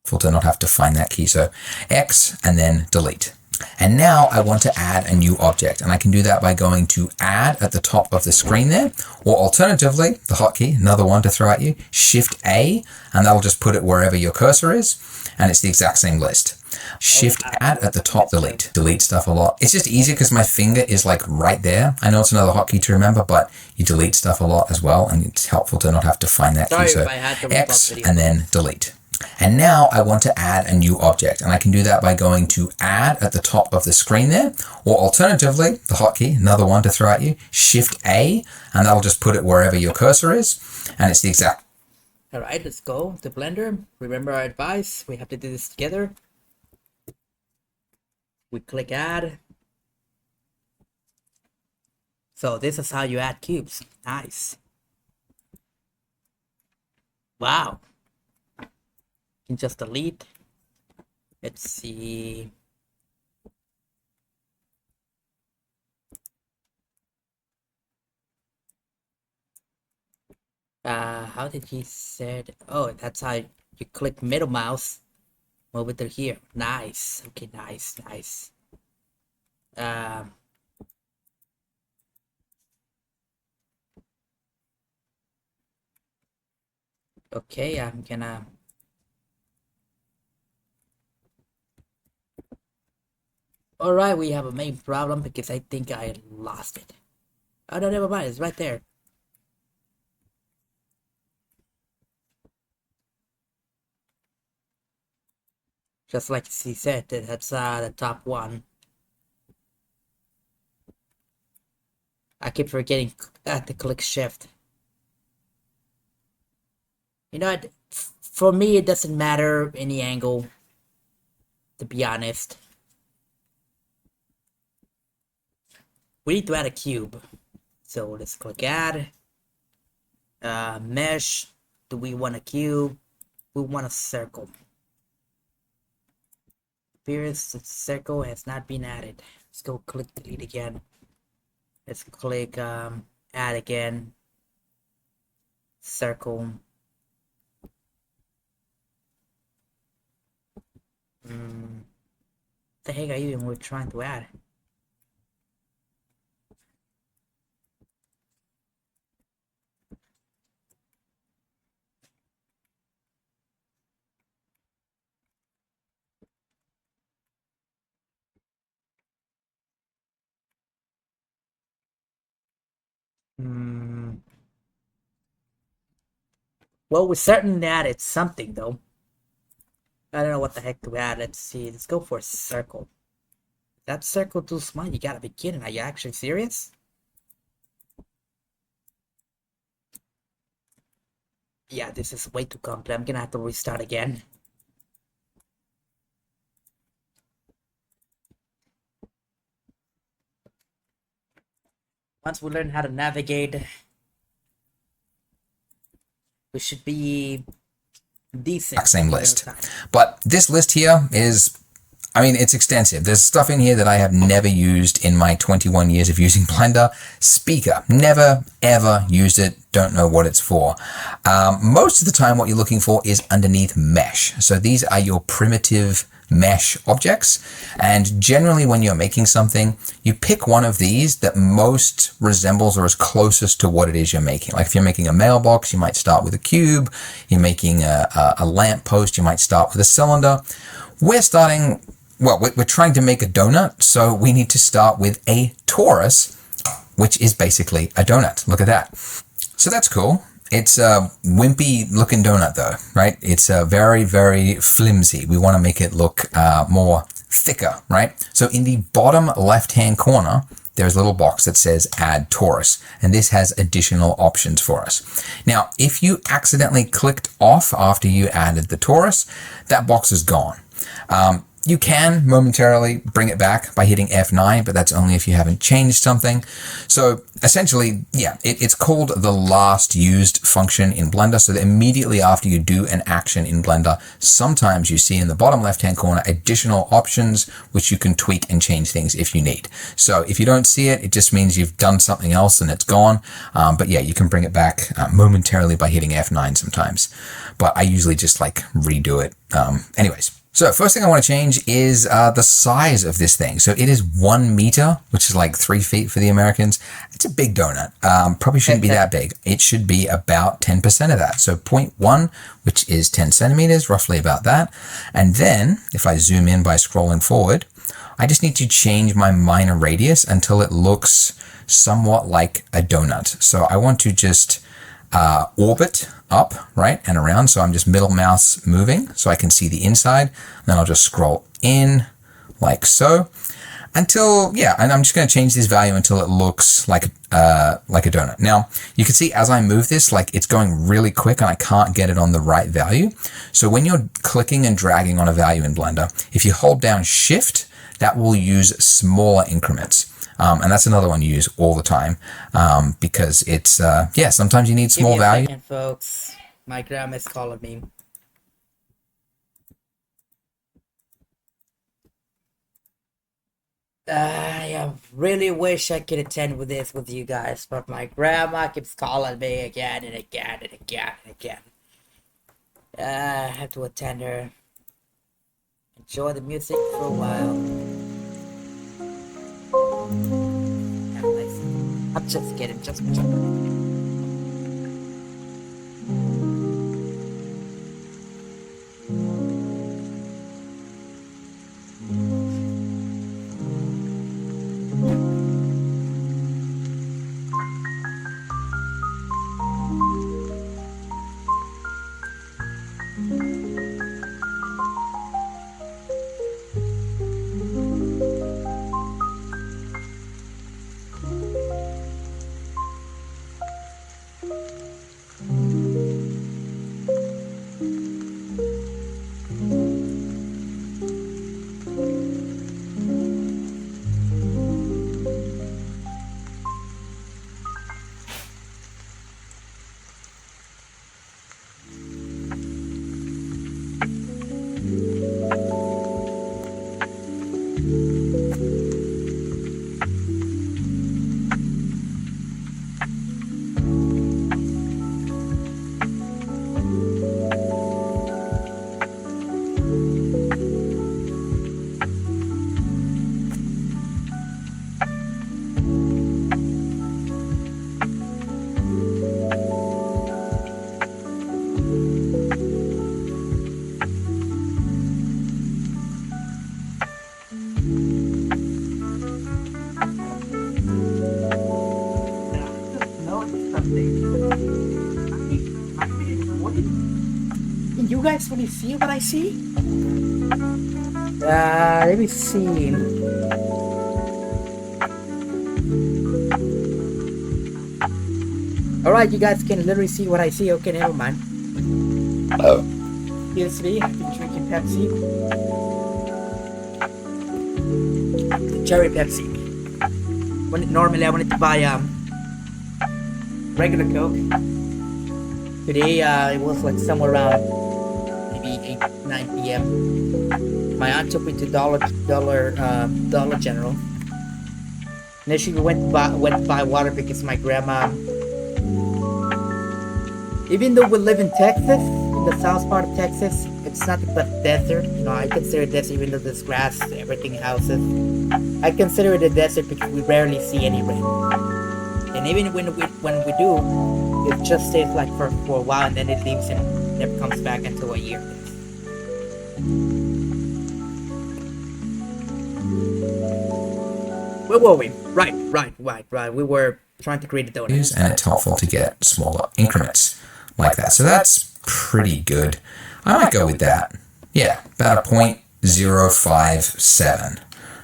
To not have to find that key. So X and then delete. And now I want to add a new object, and I can do that by going to add at the top of the screen there, or alternatively, the hotkey, another one to throw at you, Shift A, and that'll just put it wherever your cursor is, and it's the exact same list. Shift add at the top, delete. Delete stuff a lot. It's just easier because my finger is like right there. I know it's another hotkey to remember, but you delete stuff a lot as well, and it's helpful to not have to find that key. So X and then delete. And now I want to add a new object, and I can do that by going to add at the top of the screen there, or alternatively, the hotkey, another one to throw at you, Shift A, and that'll just put it wherever your cursor is, and it's the exact. Alright, let's go to Blender. Remember our advice, we have to do this together. We click add. So this is how you add cubes. Nice. Wow. You can just delete. Let's see. How did he said? Oh, that's how you click middle mouse. Move it to here. Nice. Okay, nice, nice. Okay, I'm gonna. Alright, we have a main problem because I think I lost it. Oh no, never mind, it's right there. Just like he said, that's the top one. I keep forgetting to click shift. You know what? For me, it doesn't matter any angle, to be honest. We need to add a cube. So let's click add. Mesh. Do we want a cube? We want a circle. Appears the circle has not been added. Let's go click delete again. Let's click add again. Circle. The heck are you even we're trying to add? Well, we certainly added something though. I don't know what the heck to add. Let's see. Let's go for a circle. That circle too small? You gotta be kidding. Are you actually serious? Yeah, this is way too complex. I'm gonna have to restart again. Once we learn how to navigate, we should be decent. Same list. But this list here is, I mean, it's extensive. There's stuff in here that I have never used in my 21 years of using Blender. Speaker, never ever used it. Don't know what it's for. Most of the time what you're looking for is underneath mesh. So these are your primitive mesh objects, and generally when you're making something, you pick one of these that most resembles or is closest to what it is you're making. Like if you're making a mailbox, you might start with a cube. You're making a lamp post, you might start with a cylinder. We're starting, well, we're trying to make a donut, so we need to start with a torus, which is basically a donut. Look at that. So that's cool. It's a wimpy looking donut though, right? It's very, very flimsy. We want to make it look more thicker, right? So in the bottom left-hand corner, there's a little box that says add torus, and this has additional options for us. Now, if you accidentally clicked off after you added the torus, that box is gone. You can momentarily bring it back by hitting F9, but that's only if you haven't changed something. So essentially, yeah, it's called the last used function in Blender. So that immediately after you do an action in Blender, sometimes you see in the bottom left-hand corner additional options, which you can tweak and change things if you need. So if you don't see it, it just means you've done something else and it's gone. But yeah, you can bring it back momentarily by hitting F9 sometimes. But I usually just like redo it. Anyways. So first thing I want to change is the size of this thing. So it is 1 meter, which is like 3 feet for the Americans. It's a big donut. Probably shouldn't be that big. It should be about 10% of that. So 0.1, which is 10 centimeters, roughly about that. And then if I zoom in by scrolling forward, I just need to change my minor radius until it looks somewhat like a donut. So I want to just orbit up, right, and around. So I'm just middle mouse moving so I can see the inside. Then I'll just scroll in like so until, yeah, and I'm just going to change this value until it looks like a donut. Now, you can see as I move this, like it's going really quick and I can't get it on the right value. So when you're clicking and dragging on a value in Blender, if you hold down Shift, that will use smaller increments. And that's another one you use all the time because it's, yeah, sometimes you need small value. Give me a second, folks. My grandma's calling me. I really wish I could attend with this with you guys, but my grandma keeps calling me again and again and again and again. I have to attend her. Enjoy the music for a while. I'm just kidding, just Can you guys really see what I see? Let me see. Alright, you guys can literally see what I see. Okay, never mind. Oh. Here's me. I've been drinking Pepsi. Cherry Pepsi. Normally I wanted to buy regular Coke. Today it was like somewhere around maybe 8-9 p.m. My aunt took me to Dollar General. And then she went to buy water because my grandma, even though we live in Texas, in the south part of Texas, it's nothing but desert. You know, I consider it desert even though there's grass, everything houses. I consider it a desert because we rarely see any rain. And even when we do, it just stays like for a while and then it leaves and never comes back until a year. Where were we? Right. We were trying to create a donut. And it's helpful to get smaller increments like that. So that's pretty good. I might go with that. Yeah, about a 0.057.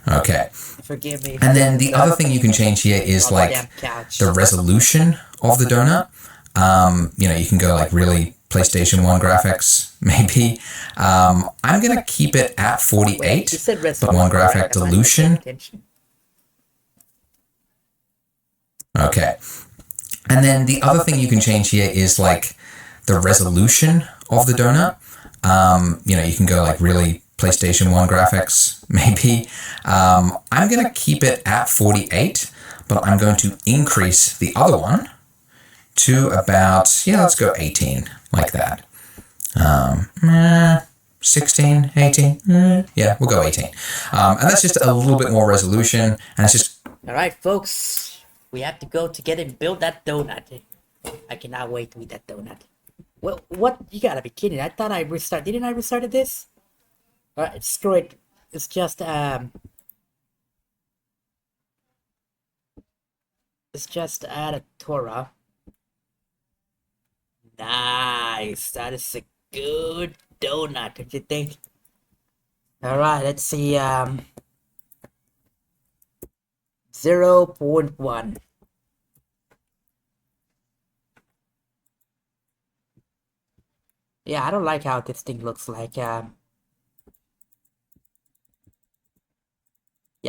Okay. Forgive me. And then the other thing you can change here is like the resolution of the donut. You know, you can go like really PlayStation 1 graphics, maybe. I'm going to keep it at 48, but 1 graphic dilution. Okay. And then the other thing you can change here is like the resolution of the donut. You know, you can go like really PlayStation 1 graphics, maybe. I'm going to keep it at 48, but I'm going to increase the other one to about, yeah, let's go 18, like that. 16, 18, yeah, we'll go 18. And that's just a little bit more resolution, and it's just... Alright, folks, we have to go together and build that donut. I cannot wait to eat that donut. Well, what? You gotta be kidding. I thought I restarted. Didn't I restarted this? Alright, screw it. It's just, It's just add a Torah. Nice. That is a good donut. What do you think? Alright, let's see, 0.1. Yeah, I don't like how this thing looks like. Yeah,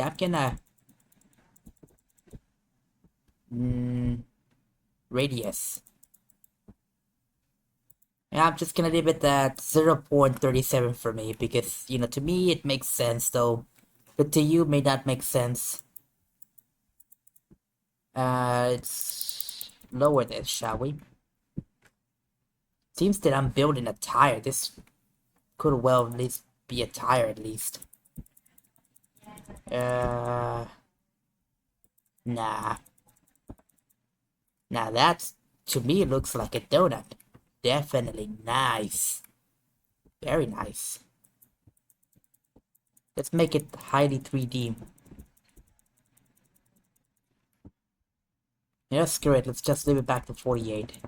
I'm gonna radius. Yeah, I'm just gonna leave it at 0.37 for me because, you know, to me it makes sense though, but to you may not make sense. Let's lower this, shall we? Seems that I'm building a tire. This could well at least be a tire at least. Nah. Now that's, to me, it looks like a donut. Definitely nice. Very nice. Let's make it highly 3D. Yeah, screw it. Let's just leave it back to 48.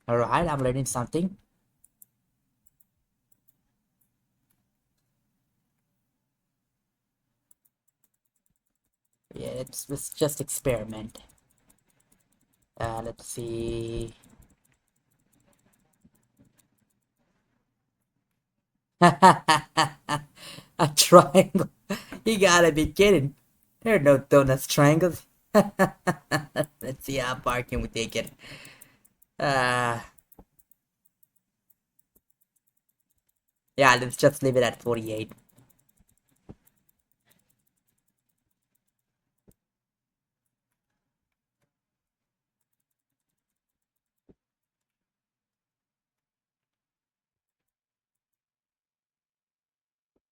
Alright, I'm learning something. Yeah, let's just experiment. Let's see. A triangle. You gotta be kidding. There are no donuts triangles. Let's see how far can we take it. Yeah, let's just leave it at 48.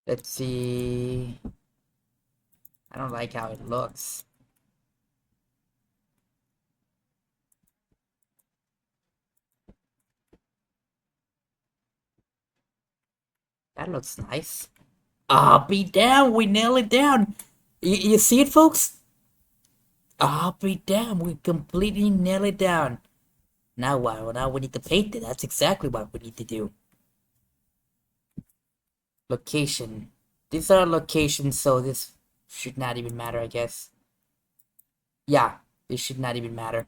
Let's see. I don't like how it looks. That looks nice. Ah, be down. We nail it down. You see it, folks? Ah, be down. We completely nail it down. Now what? Well, now we need to paint it. That's exactly what we need to do. Location. These are locations, so this should not even matter, I guess. Yeah, this should not even matter.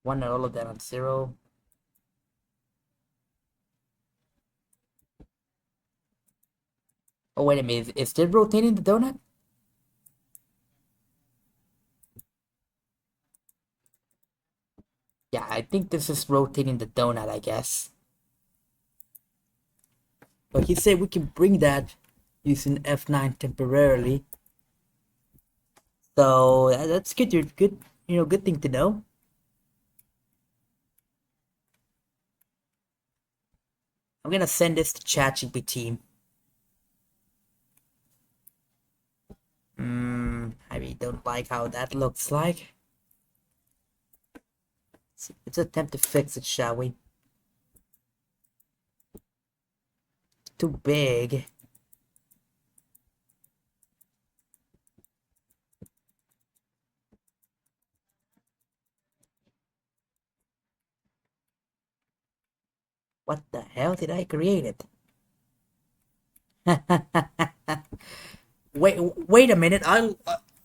One and all of them on 0. Oh, wait a minute. Is it rotating the donut? Yeah, I think this is rotating the donut, I guess. But he said we can bring that using F9 temporarily. So that's good. Good, good thing to know. I'm gonna send this to ChatGPT. I really don't like how that looks like. Let's attempt to fix it, shall we? Too big. What the hell did I create it? Wait a minute. I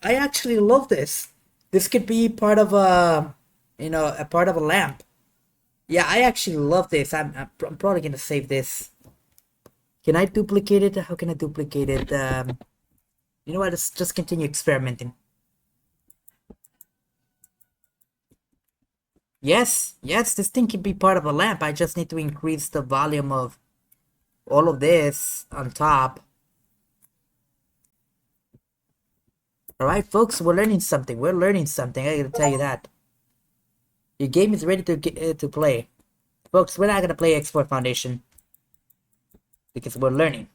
actually love this. This could be part of a part of a lamp. Yeah, I actually love this. I'm probably gonna save this. Can I duplicate it? How can I duplicate it? You know what? Let's just continue experimenting. Yes, this thing can be part of a lamp. I just need to increase the volume of all of this on top. Alright, folks, we're learning something. I gotta tell you that. Your game is ready to play. Folks, we're not gonna play Export Foundation. Because we're learning.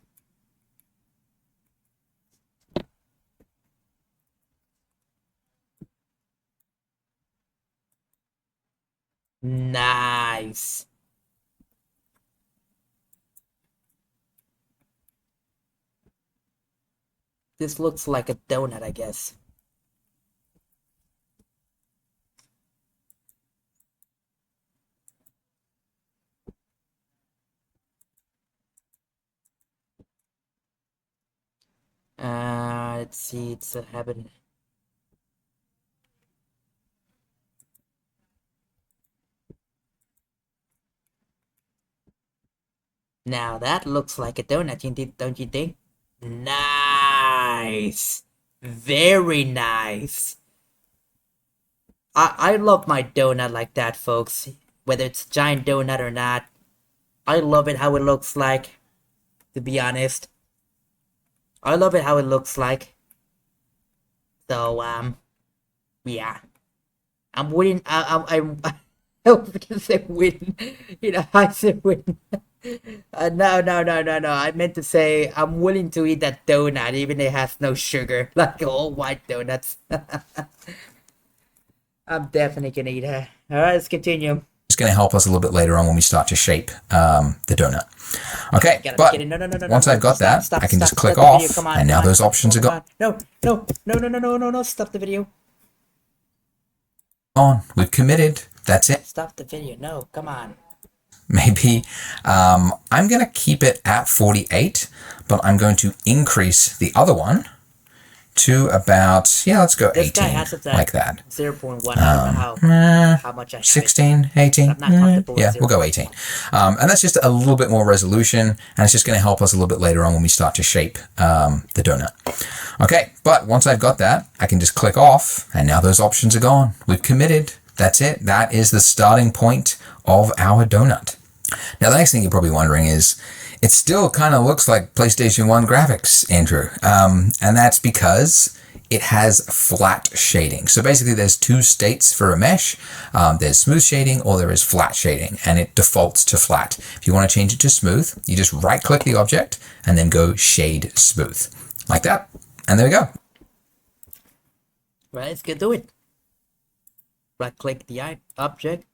Nice. This looks like a donut, I guess. Let's see, it's a habit. Now that looks like a donut, don't you think? Nice. Very nice. I love my donut like that, folks. Whether it's a giant donut or not. I love it how it looks like. To be honest. I love it how it looks like. So, yeah. I'm winning. I was gonna say win. I said win. No. I meant to say I'm willing to eat that donut even if it has no sugar. Like all white donuts. I'm definitely gonna eat her. Alright, let's continue. It's going to help us a little bit later on when we start to shape the donut. Okay, but once I've got that, I can just click off, and now those options are gone. No, stop the video. We've committed. That's it. Stop the video. No, come on. Maybe I'm going to keep it at 48, but I'm going to increase the other one to about, let's go 18, like that. 0.1. I don't know how much I have 16, 18. We'll go 18. And that's just a little bit more resolution, and it's just going to help us a little bit later on when we start to shape the donut. Okay, but once I've got that, I can just click off, and now those options are gone. We've committed. That's it. That is the starting point of our donut. Now, the next thing you're probably wondering is, it still kind of looks like PlayStation 1 graphics, Andrew. And that's because it has flat shading. So basically there's two states for a mesh. There's smooth shading or there is flat shading, and it defaults to flat. If you want to change it to smooth, you just right click the object and then go shade smooth like that. And there we go. Right, let's get to it. Right click the object.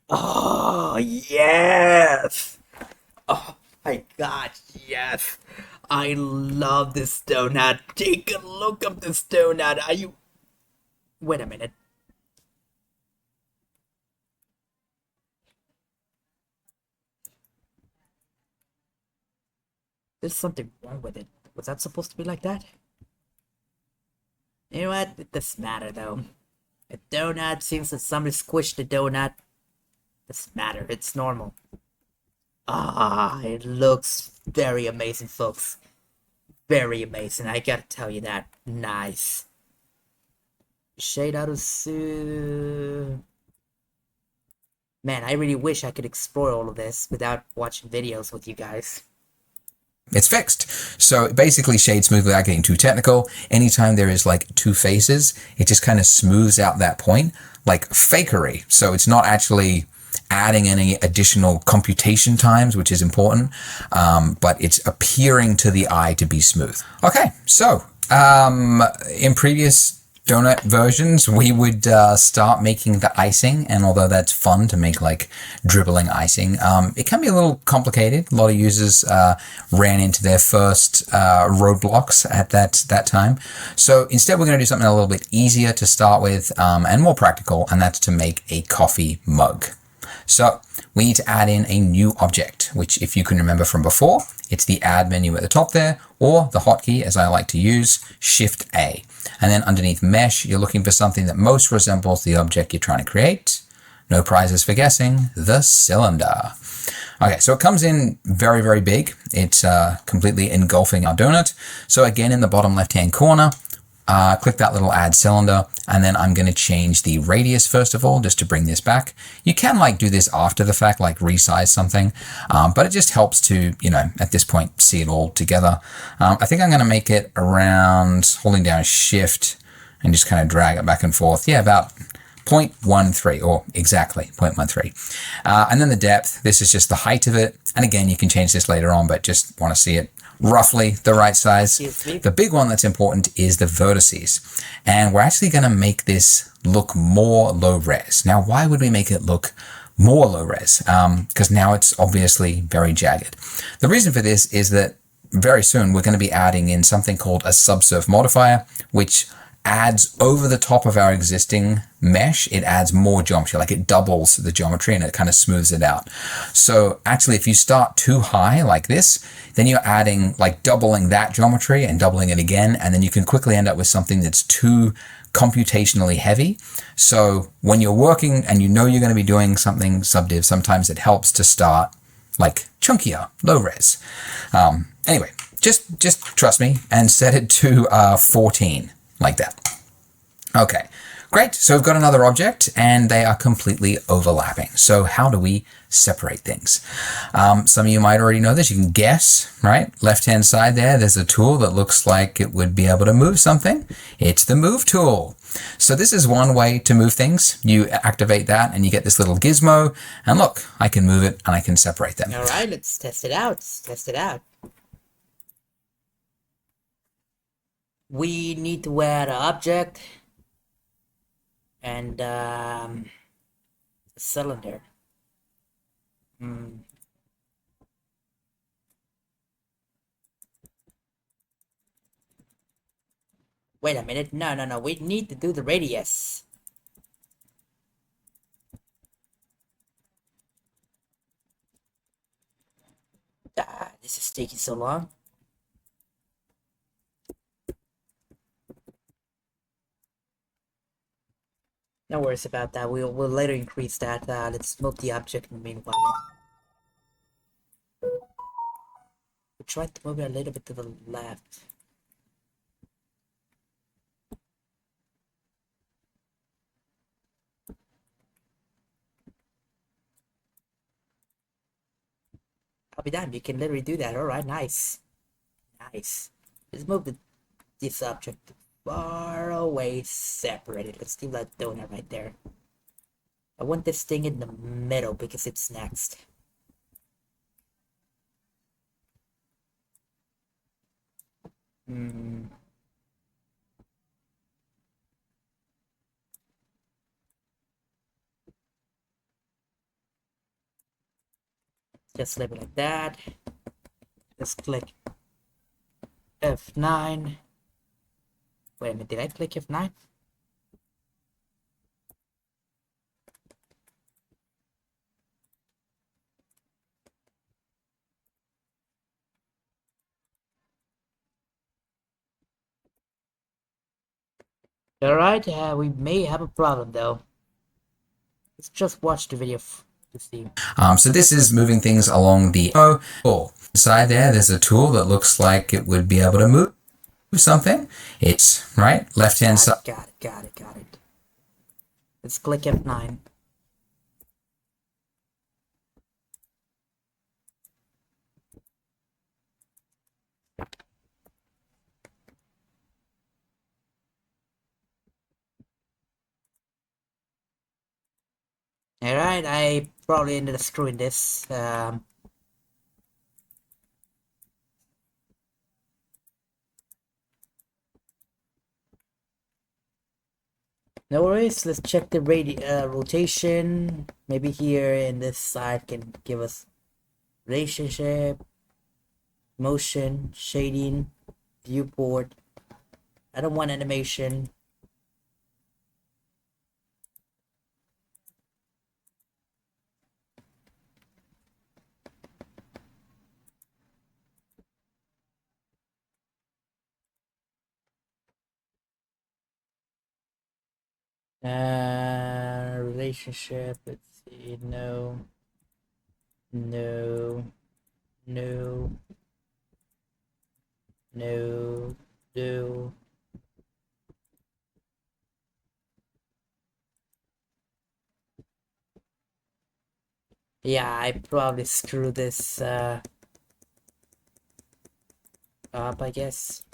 Oh, yes! Oh my god, yes! I love this donut. Take a look at this donut. Are you... Wait a minute. There's something wrong with it. Was that supposed to be like that? You know what? It doesn't matter though. A donut seems that somebody squished the donut. Doesn't matter. It's normal. Ah, it looks very amazing, folks. Very amazing. I gotta tell you that. Nice. Shade out of Man, I really wish I could explore all of this without watching videos with you guys. It's fixed. So basically shade smooth without getting too technical. Anytime there is like two faces, it just kind of smooths out that point like fakery. So it's not actually adding any additional computation times, which is important, but it's appearing to the eye to be smooth. Okay, so in previous donut versions, we would start making the icing, and although that's fun to make like dribbling icing, it can be a little complicated. A lot of users ran into their first roadblocks at that time. So instead, we're going to do something a little bit easier to start with and more practical, and that's to make a coffee mug. So we need to add in a new object, which if you can remember from before, it's the add menu at the top there, or the hotkey, as I like to use, Shift A. And then underneath mesh, you're looking for something that most resembles the object you're trying to create. No prizes for guessing, the cylinder. Okay, so it comes in very, very big. It's completely engulfing our donut. So again, in the bottom left-hand corner, click that little add cylinder, and then I'm going to change the radius first of all, just to bring this back. You can like do this after the fact, like resize something, but it just helps to, you know, at this point, see it all together. I think I'm going to make it around holding down Shift and just kind of drag it back and forth. Yeah, about 0.13 or exactly 0.13. And then the depth, this is just the height of it. And again, you can change this later on, but just want to see it roughly the right size. The big one that's important is the vertices. And we're actually going to make this look more low res. Now, why would we make it look more low res? Because now it's obviously very jagged. The reason for this is that very soon we're going to be adding in something called a subsurf modifier, which adds over the top of our existing mesh. It adds more geometry, like it doubles the geometry and it kind of smooths it out. So actually, if you start too high like this, then you're adding like doubling that geometry and doubling it again, and then you can quickly end up with something that's too computationally heavy. So when you're working and you know you're going to be doing something subdiv, sometimes it helps to start like chunkier, low res. Anyway, just trust me and set it to 14. Like that. Okay, great. So we've got another object and they are completely overlapping. So how do we separate things? Some of you might already know this. You can guess, right? Left-hand side there, there's a tool that looks like it would be able to move something. It's the move tool. So this is one way to move things. You activate that and you get this little gizmo. And look, I can move it and I can separate them. All right, let's test it out. Let's test it out. We need to add an object and a cylinder. Wait a minute. No. We need to do the radius. This is taking so long. No worries about that. We'll later increase that. Let's move the object in the meanwhile. We try to move it a little bit to the left. Copy that. You can literally do that. All right, nice. Nice. Let's move this object far away, separated. Let's leave that donut right there. I want this thing in the middle because it's next. Just leave it like that. Just click F9. Wait a minute, did I click F9? Alright, we may have a problem though. Let's just watch the video to see. So this is moving things along the side there. There's a tool that looks like it would be able to move something. It's right, left hand side. Got it. Let's click F9. Alright, I probably ended up screwing this. No worries, let's check the rotation. Maybe here in this side can give us relationship, motion, shading, viewport. I don't want animation. Relationship, let's see, no. Yeah, I probably screw this up, I guess.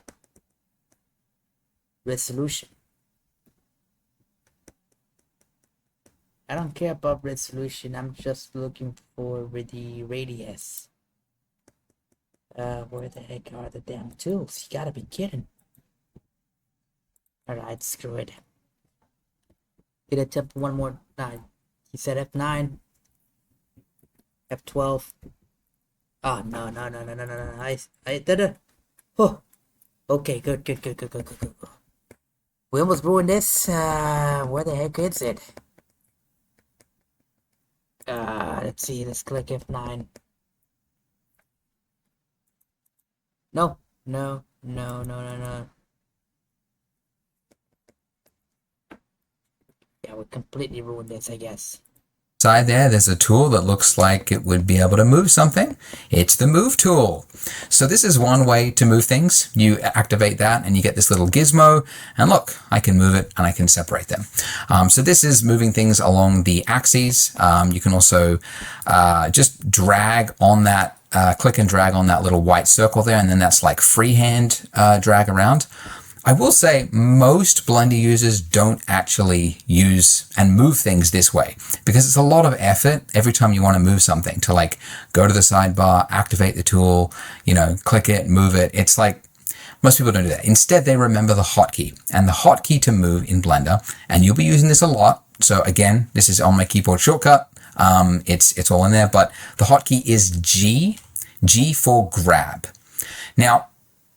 Resolution. I don't care about resolution, I'm just looking for the radius. Where the heck are the damn tools? You gotta be kidding. Alright, screw it. Did I attempt one more time? He said F9. F12. Oh, no. I did it. Oh. Okay, good. We almost ruined this. Where the heck is it? Let's see, let's click F9. No. Yeah, we completely ruined this, I guess. Side there's a tool that looks like it would be able to move something. It's the move tool. So this is one way to move things. You activate that and you get this little gizmo, and look, I can move it and I can separate them. So this is moving things along the axes. You can also just drag on that, click and drag on that little white circle there, and then that's like freehand drag around. I will say most Blender users don't actually use and move things this way because it's a lot of effort every time you want to move something to like go to the sidebar, activate the tool, click it, move it. It's like most people don't do that. Instead, they remember the hotkey, and the hotkey to move in Blender, and you'll be using this a lot. So again, this is on my keyboard shortcut. It's all in there, but the hotkey is G for grab. Now,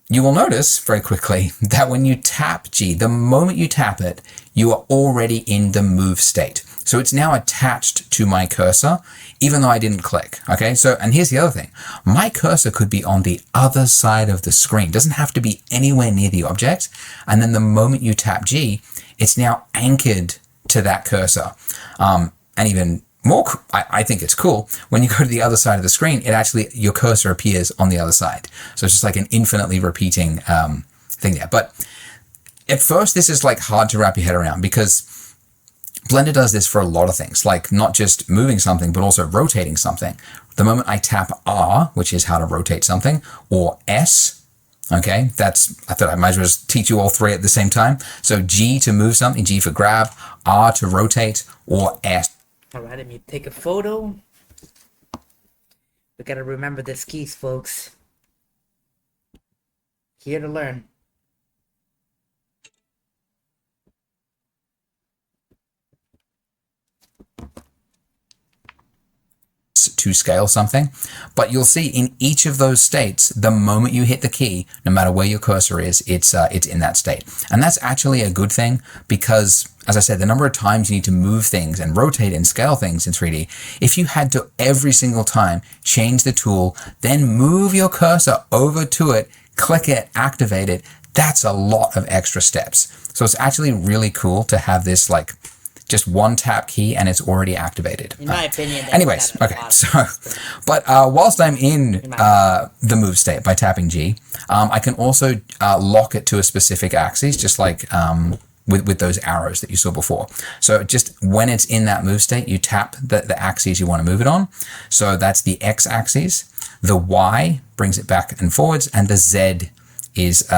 you will notice very quickly that when you tap G, the moment you tap it, you are already in the move state. So it's now attached to my cursor, even though I didn't click. Okay, so, and here's the other thing. My cursor could be on the other side of the screen. It doesn't have to be anywhere near the object. And then the moment you tap G, it's now anchored to that cursor. And even more, I think it's cool. When you go to the other side of the screen, your cursor appears on the other side. So it's just like an infinitely repeating thing there. But at first, this is like hard to wrap your head around because Blender does this for a lot of things, like not just moving something, but also rotating something. the moment I tap R, which is how to rotate something, or S, okay, I thought I might as well just teach you all three at the same time. So G to move something, G for grab, R to rotate, or S. All right, let me take a photo. We gotta remember these keys, folks. Here to learn. To scale something, but you'll see in each of those states, the moment you hit the key, no matter where your cursor is, it's in that state. And that's actually a good thing because, as I said, the number of times you need to move things and rotate and scale things in 3D, if you had to every single time change the tool, then move your cursor over to it, click it, activate it, that's a lot of extra steps. So it's actually really cool to have this like just one tap key and it's already activated. In my opinion. Anyways, okay, so, but whilst I'm in the move state by tapping G, I can also lock it to a specific axis, just like with those arrows that you saw before. So just when it's in that move state, you tap the axis you want to move it on. So that's the X axis, the Y brings it back and forwards, and the Z is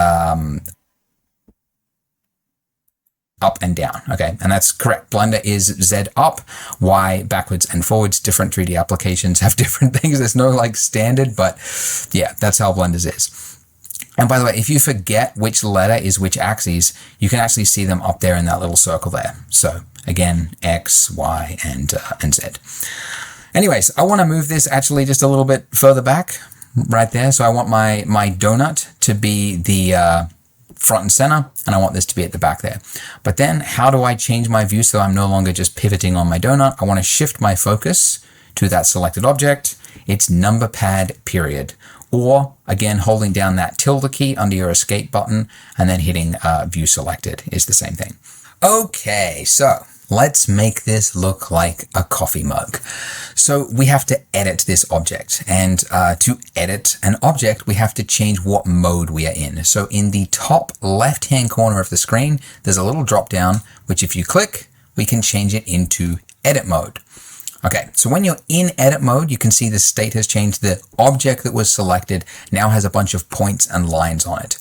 up and down. Okay, and that's correct. Blender is Z up, Y backwards and forwards. Different 3D applications have different things. There's no like standard, but yeah, that's how Blender's is. And by the way, if you forget which letter is which axis, you can actually see them up there in that little circle there. So again, X, Y, and Z. Anyways, I want to move this actually just a little bit further back right there. So I want my donut to be the front and center, and I want this to be at the back there. But then how do I change my view so I'm no longer just pivoting on my donut? I want to shift my focus to that selected object. It's number pad period. Or again, holding down that tilde key under your escape button and then hitting view selected is the same thing. Okay, so let's make this look like a coffee mug. So we have to edit this object, and to edit an object, we have to change what mode we are in. So in the top left-hand corner of the screen, there's a little drop down, which if you click, we can change it into edit mode. Okay, so when you're in edit mode, you can see the state has changed. The object that was selected now has a bunch of points and lines on it.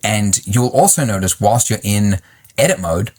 And you'll also notice whilst you're in edit mode,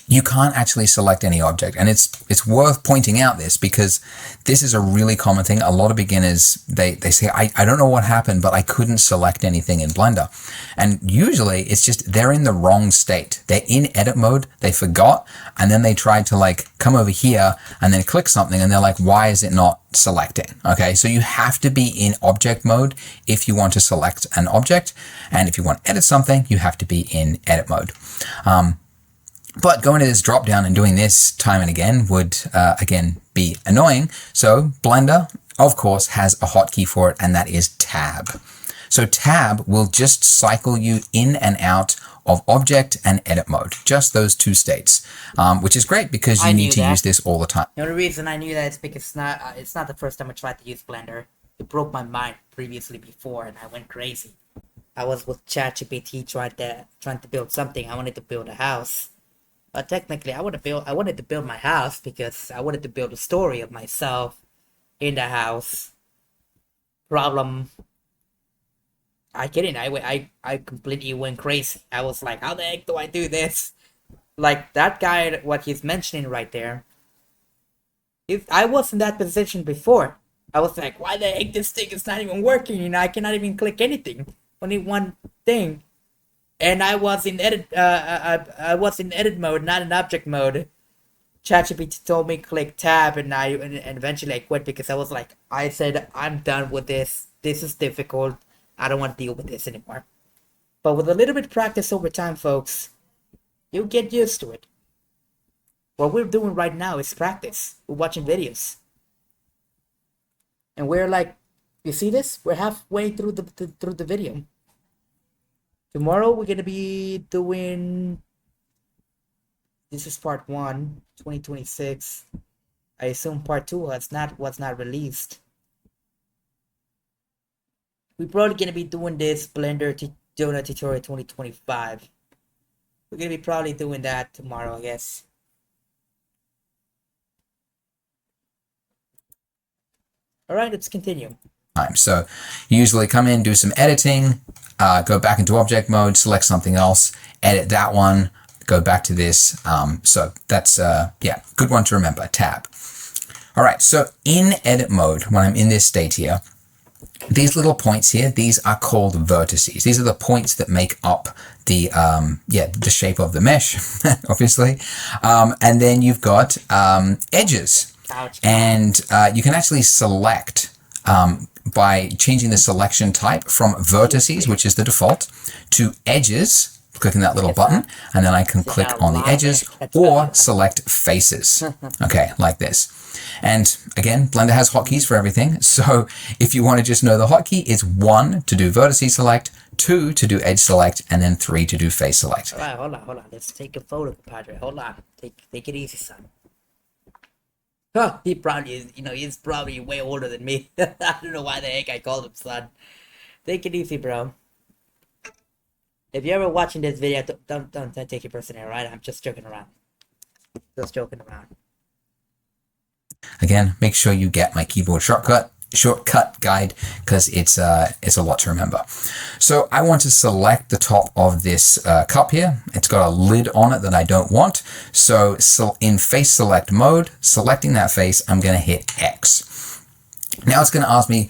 you can't actually select any object. And it's worth pointing out this because this is a really common thing. A lot of beginners, they say, I don't know what happened, but I couldn't select anything in Blender. And usually it's just they're in the wrong state. They're in edit mode, they forgot, and then they tried to like come over here and then click something and they're like, why is it not selecting? Okay, so you have to be in object mode if you want to select an object. And if you want to edit something, you have to be in edit mode. But going to this drop down and doing this time and again would, again, be annoying. So Blender, of course, has a hotkey for it, and that is Tab. So Tab will just cycle you in and out of object and edit mode, just those two states, which is great because you need to use this all the time. The only reason I knew that is because it's not the first time I tried to use Blender. It broke my mind previously before, and I went crazy. I was with ChatGPT trying to build something. I wanted to build a house. But technically, I wanted to build my house because I wanted to build a story of myself in the house. Problem. I kidding. I completely went crazy. I was like, how the heck do I do this? Like that guy, what he's mentioning right there. If I was in that position before, I was like, why the heck this thing is not even working? You know, I cannot even click anything. Only one thing. And I was in edit. I was in edit mode, not in object mode. ChatGPT told me click tab, and eventually I quit because I was like, I said I'm done with this. This is difficult. I don't want to deal with this anymore. But with a little bit of practice over time, folks, you'll get used to it. What we're doing right now is practice. We're watching videos, and we're like, you see this? We're halfway through the video. Tomorrow we're gonna be doing. This is part 1, 2026. I assume part 2 was not released. We're probably gonna be doing this Blender Donut tutorial 2025. We're gonna be probably doing that tomorrow, I guess. All right, let's continue. So you usually come in, do some editing, go back into object mode, select something else, edit that one, go back to this. So that's, yeah, good one to remember, tab. All right, so in edit mode, when I'm in this state here, these little points here, these are called vertices. These are the points that make up the, the shape of the mesh, obviously. And then you've got edges. Ouch. And you can actually select by changing the selection type from vertices, which is the default, to edges, clicking that little button, and then I can click on the edges or select faces. Okay, like this. And again, Blender has hotkeys for everything. So if you want to just know the hotkey, it's 1 to do vertice select, 2 to do edge select, and then 3 to do face select. All right, hold on. Let's take a photo, compadre. Hold on. Take it easy, son. Huh, he probably is, he's probably way older than me. I don't know why the heck I called him son. Take it easy, bro. If you're ever watching this video, don't take it personally, alright? I'm just joking around. Just joking around. Again, make sure you get my keyboard shortcut guide because it's a lot to remember. So I want to select the top of this cup here. It's got a lid on it that I don't want. So in face select mode, selecting that face, I'm going to hit X. Now it's going to ask me,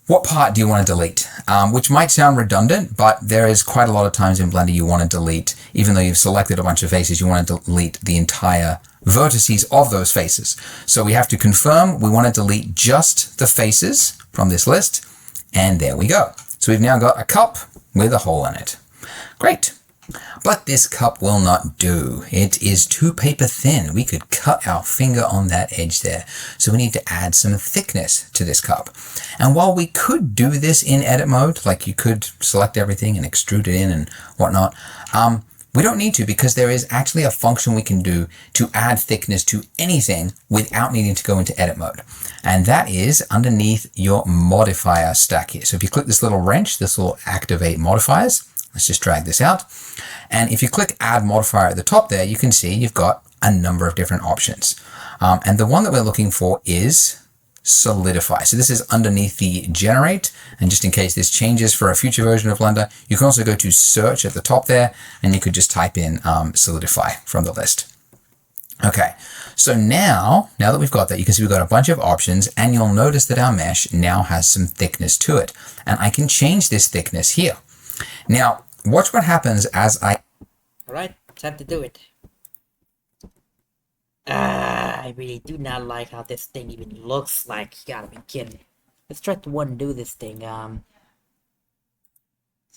what part do you want to delete? Which might sound redundant, but there is quite a lot of times in Blender you want to delete, even though you've selected a bunch of faces, you want to delete the entire vertices of those faces. So we have to confirm we want to delete just the faces from this list. And there we go. So we've now got a cup with a hole in it. Great. But this cup will not do. It is too paper thin. We could cut our finger on that edge there. So we need to add some thickness to this cup. And while we could do this in edit mode, like you could select everything and extrude it in and whatnot, we don't need to because there is actually a function we can do to add thickness to anything without needing to go into edit mode. And that is underneath your modifier stack here. So if you click this little wrench, this will activate modifiers. Let's just drag this out. And if you click add modifier at the top there, you can see you've got a number of different options. And the one that we're looking for is solidify. So this is underneath the generate. And just in case this changes for a future version of Blender, you can also go to search at the top there, and you could just type in solidify from the list. Okay, so now that we've got that, you can see we've got a bunch of options, and you'll notice that our mesh now has some thickness to it. And I can change this thickness here. Now, watch what happens as I... Alright, time to do it. I really do not like how this thing even looks like. You gotta be kidding. Let's try to undo this thing. Let's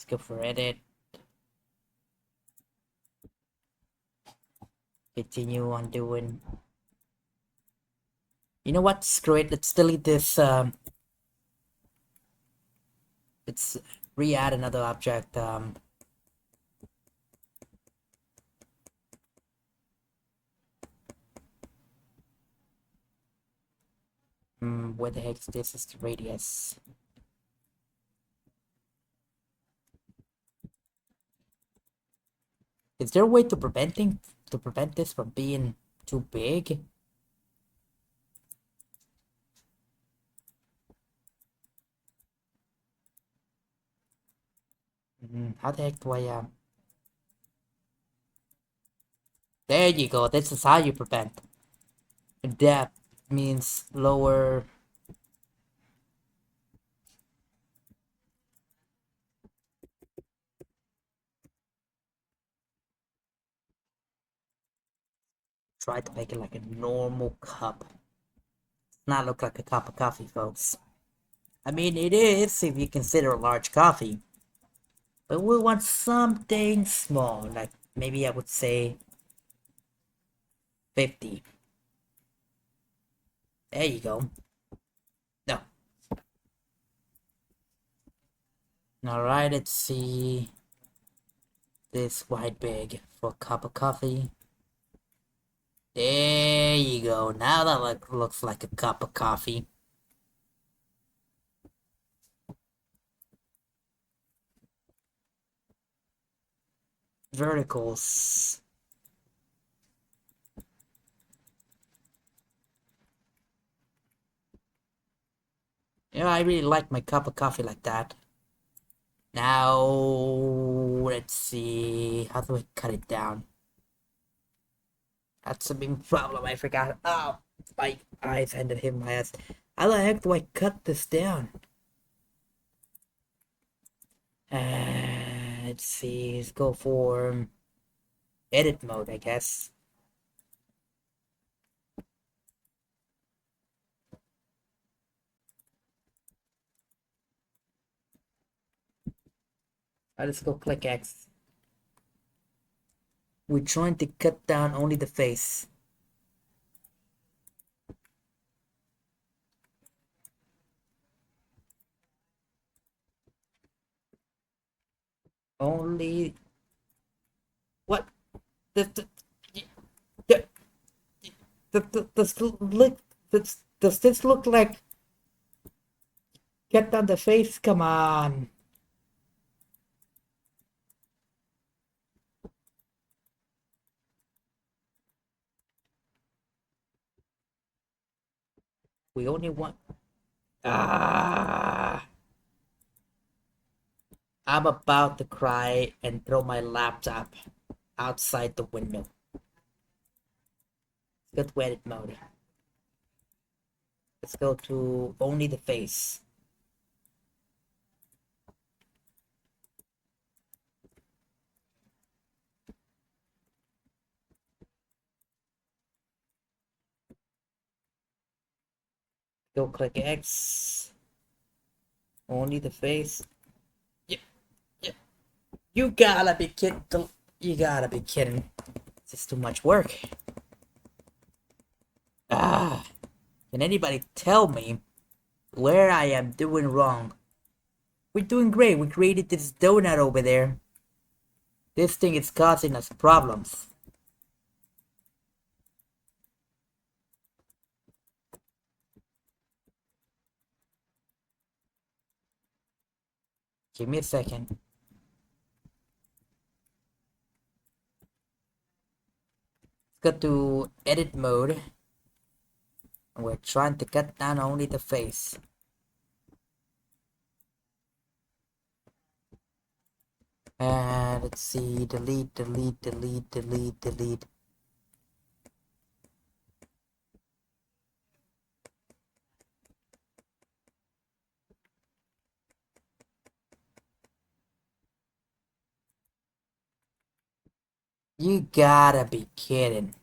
go for edit. Continue undoing. You know what? Screw it. Let's delete this. Let's re-add another object. Where the heck is this? Is the radius? Is there a way to prevent this from being too big? How the heck do I There you go. This is how you prevent. Depth means lower. Try to make it like a normal cup. Not look like a cup of coffee, folks. I mean, it is if you consider a large coffee. But we want something small, like maybe I would say 50. There you go. No. Alright, let's see. This wide big for a cup of coffee. There you go. Now that looks like a cup of coffee. Verticals. Yeah, I really like my cup of coffee like that. Now, let's see. How do I cut it down? That's a big problem. I forgot. Oh, my eyes ended hit my ass. How the heck do I cut this down? Let's see. Let's go for edit mode, I guess. I'll just go click X. We're trying to cut down only the face. Only what? Does does this look like cut down the face? Come on. We only want. Ah. I'm about to cry and throw my laptop outside the window. Let's go to edit mode. Let's go to only the face. Go click X. Only the face. Yeah, yeah. You gotta be kidding. You gotta be kidding. This is too much work. Ah. Can anybody tell me where I am doing wrong? We're doing great. We created this donut over there. This thing is causing us problems. Give me a second. Let's go to edit mode. And we're trying to cut down only the face. And let's see, delete. You gotta be kidding.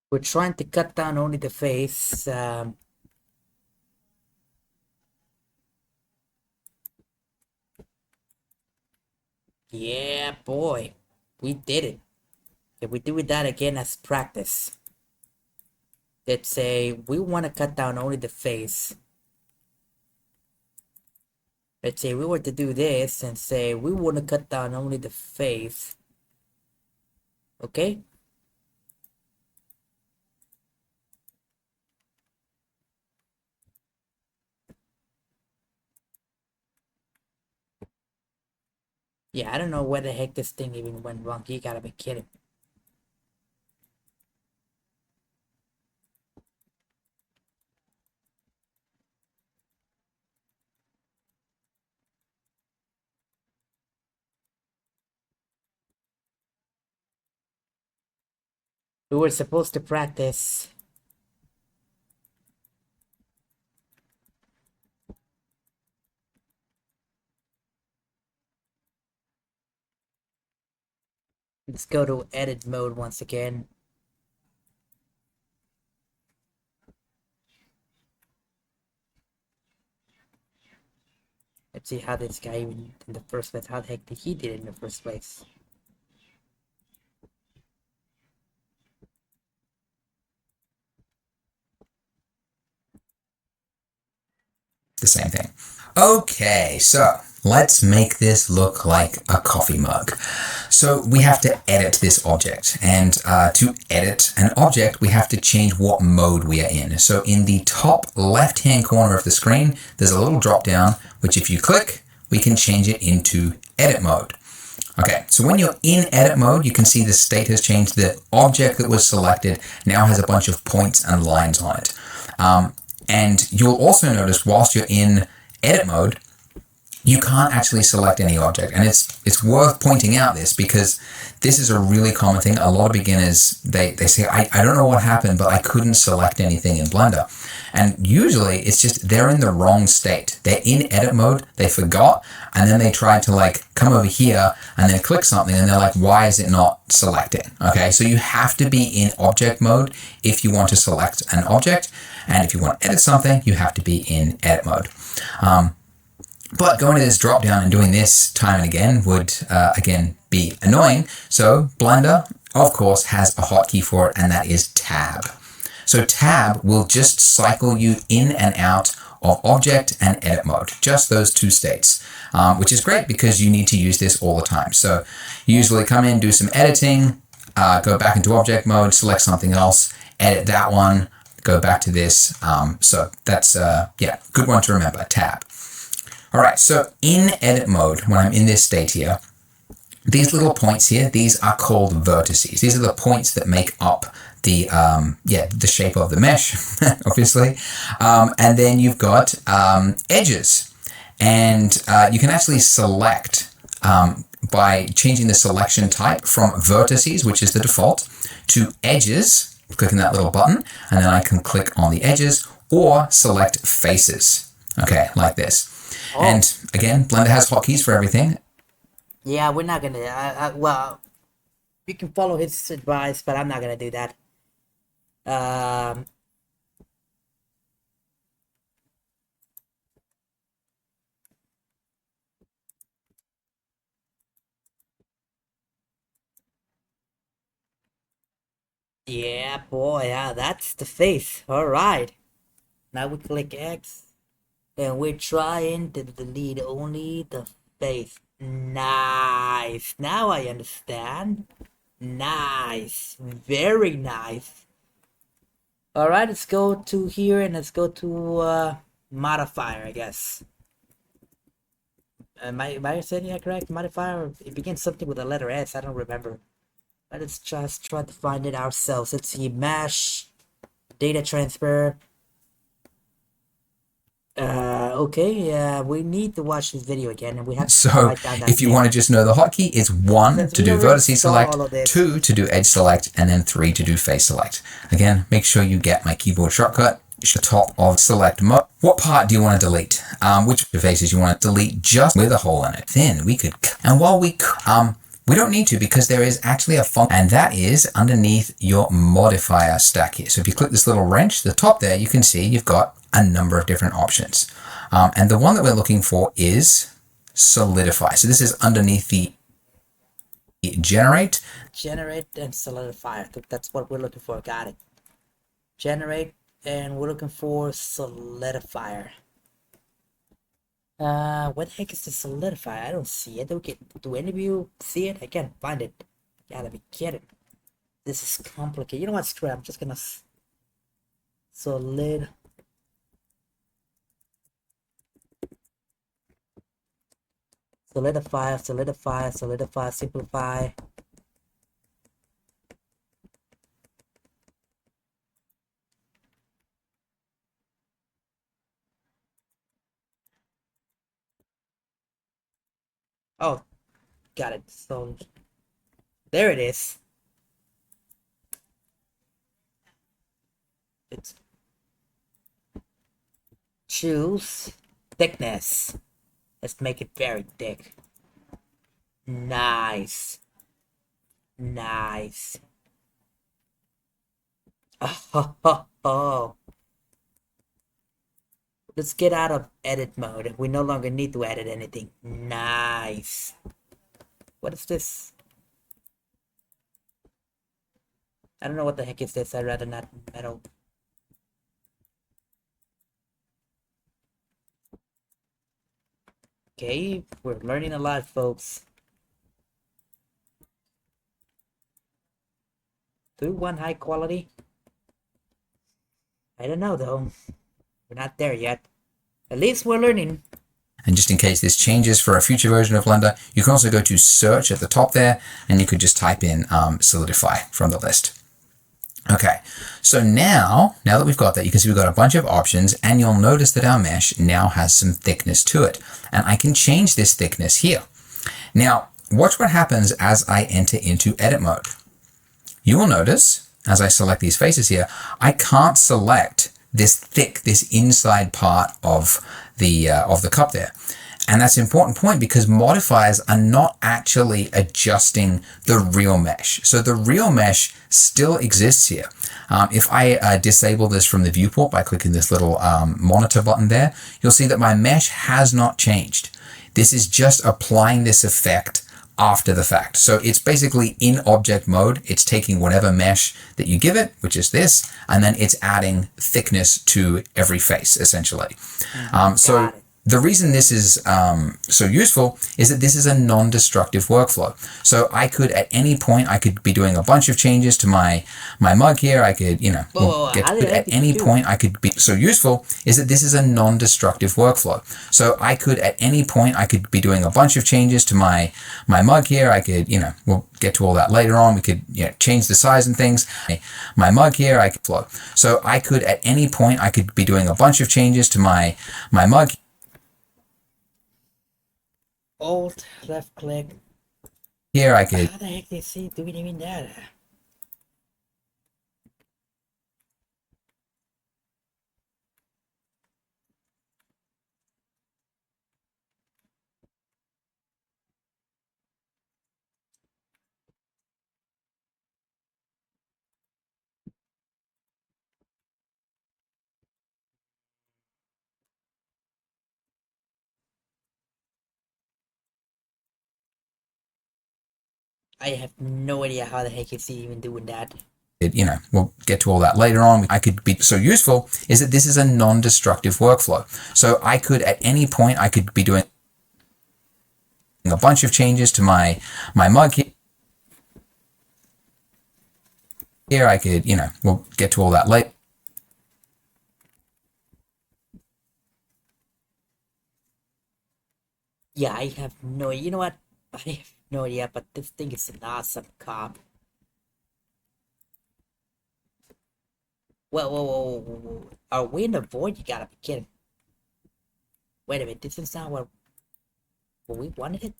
We're trying to cut down only the face. Yeah, boy. We did it. If we do that again as practice. Let's say we want to cut down only the face. Let's say we were to do this and say we want to cut down only the face. Okay? Yeah, I don't know where the heck this thing even went wrong. You gotta be kidding. We were supposed to practice. Let's go to edit mode once again. Let's see how this guy even in the first place. How the heck did he did it in the first place? The same thing. Okay, so let's make this look like a coffee mug. So we have to edit this object, and to edit an object, we have to change what mode we are in. So in the top left-hand corner of the screen, there's a little drop down, which if you click, we can change it into edit mode. Okay, so when you're in edit mode, you can see the state has changed. The object that was selected now has a bunch of points and lines on it. And you'll also notice whilst you're in edit mode, you can't actually select any object. And it's worth pointing out this because this is a really common thing. A lot of beginners, they say, I don't know what happened, but I couldn't select anything in Blender. And usually it's just they're in the wrong state. They're in edit mode, they forgot, and then they tried to like come over here and then click something and they're like, why is it not selecting? Okay, so you have to be in object mode if you want to select an object. And if you want to edit something, you have to be in edit mode. But going to this drop down and doing this time and again would, again, be annoying. So Blender, of course, has a hotkey for it, and that is Tab. So Tab will just cycle you in and out of object and edit mode, just those two states, which is great because you need to use this all the time. So usually come in, do some editing, go back into object mode, select something else, edit that one, go back to this. So that's, yeah, good one to remember, Tab. All right, so in edit mode, when I'm in this state here, these little points here, these are called vertices. These are the points that make up the, the shape of the mesh, obviously. And then you've got edges. And you can actually select by changing the selection type from vertices, which is the default, to edges, clicking that little button, and then I can click on the edges or select faces, okay, like this. Oh. And again, Blender has hotkeys for everything. Yeah, we're not gonna, well, you can follow his advice, but I'm not gonna do that. Yeah, boy, yeah, that's the face. All right. Now we click X, and we're trying to delete only the face. Nice. Now I understand. Nice. Very nice. All right, let's go to here and let's go to modifier, I guess. Am I saying that correct? Modifier? It begins something with a letter S. I don't remember. Let's just try to find it ourselves. Let's see. Mesh. Data transfer. Okay, we need to watch this video again, and we have to write down that if you want to just know the hotkey, it's 1 to do vertices select, 2 to do edge select, and then 3 to do face select. Again, make sure you get my keyboard shortcut. It's the top of select mode. What part do you want to delete? Which faces you want to delete just with a hole in it? Then we could, and while we don't need to because there is actually a function, and that is underneath your modifier stack here. So if you click this little wrench, the top there, you can see you've got a number of different options. And the one that we're looking for is solidify. So this is underneath the generate. Generate and solidify. I think that's what we're looking for. Got it. Generate, and we're looking for solidifier. What the heck is the solidifier? I don't see it. Do any of you see it? I can't find it. Gotta be kidding. This is complicated. You know what? Screw it. I'm just gonna solidify, simplify. Oh, got it. So there it is. It's choose thickness. Let's make it very thick. Nice. Nice. Oh. Let's get out of edit mode. We no longer need to edit anything. Nice. What is this? I don't know what the heck is this. I'd rather not metal. Okay, we're learning a lot, folks. Do we want high quality? I don't know though. We're not there yet. At least we're learning. And just in case this changes for a future version of Blender, you can also go to search at the top there, and you could just type in solidify from the list. Okay, so now that we've got that, you can see we've got a bunch of options, and you'll notice that our mesh now has some thickness to it. And I can change this thickness here. Now, watch what happens as I enter into edit mode. You will notice, as I select these faces here, I can't select this inside part of the cup there. And that's an important point because modifiers are not actually adjusting the real mesh. So the real mesh still exists here. If I disable this from the viewport by clicking this little monitor button there, you'll see that my mesh has not changed. This is just applying this effect after the fact. So it's basically in object mode. It's taking whatever mesh that you give it, which is this, and then it's adding thickness to every face, essentially. So the reason this is so useful is that this is a non-destructive workflow. So I could, at any point, I could be doing a bunch of changes to my mug here. I could, at any point, I could be so useful is that this is a non-destructive workflow. So I could, at any point, I could be doing a bunch of changes to my mug here. I could, we'll get to all that later on. We could, change the size and things. My mug here, I could flow. So I could, at any point, I could be doing a bunch of changes to my mug. Alt, left click. Here I could. How the heck they see doing even that? I have no idea how the heck is he even doing that. We'll get to all that later on. I could be so useful is that this is a non-destructive workflow. So I could, at any point, I could be doing a bunch of changes to my mug here. I could, we'll get to all that later. Yeah, I have no, you know what? I have no idea, but this thing is an awesome cop. Whoa. Are we in the void? You gotta be kidding. Wait a minute, this is not what we wanted?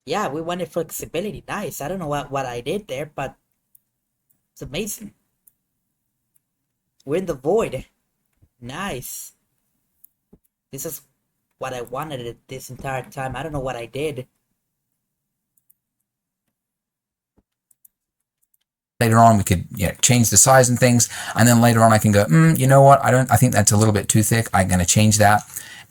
Yeah, we wanted flexibility. Nice. I don't know what I did there, but it's amazing. We're in the void. Nice. This is what I wanted this entire time. I don't know what I did. Later on, we could change the size and things, and then later on, I can go, you know what? I think that's a little bit too thick. I'm going to change that,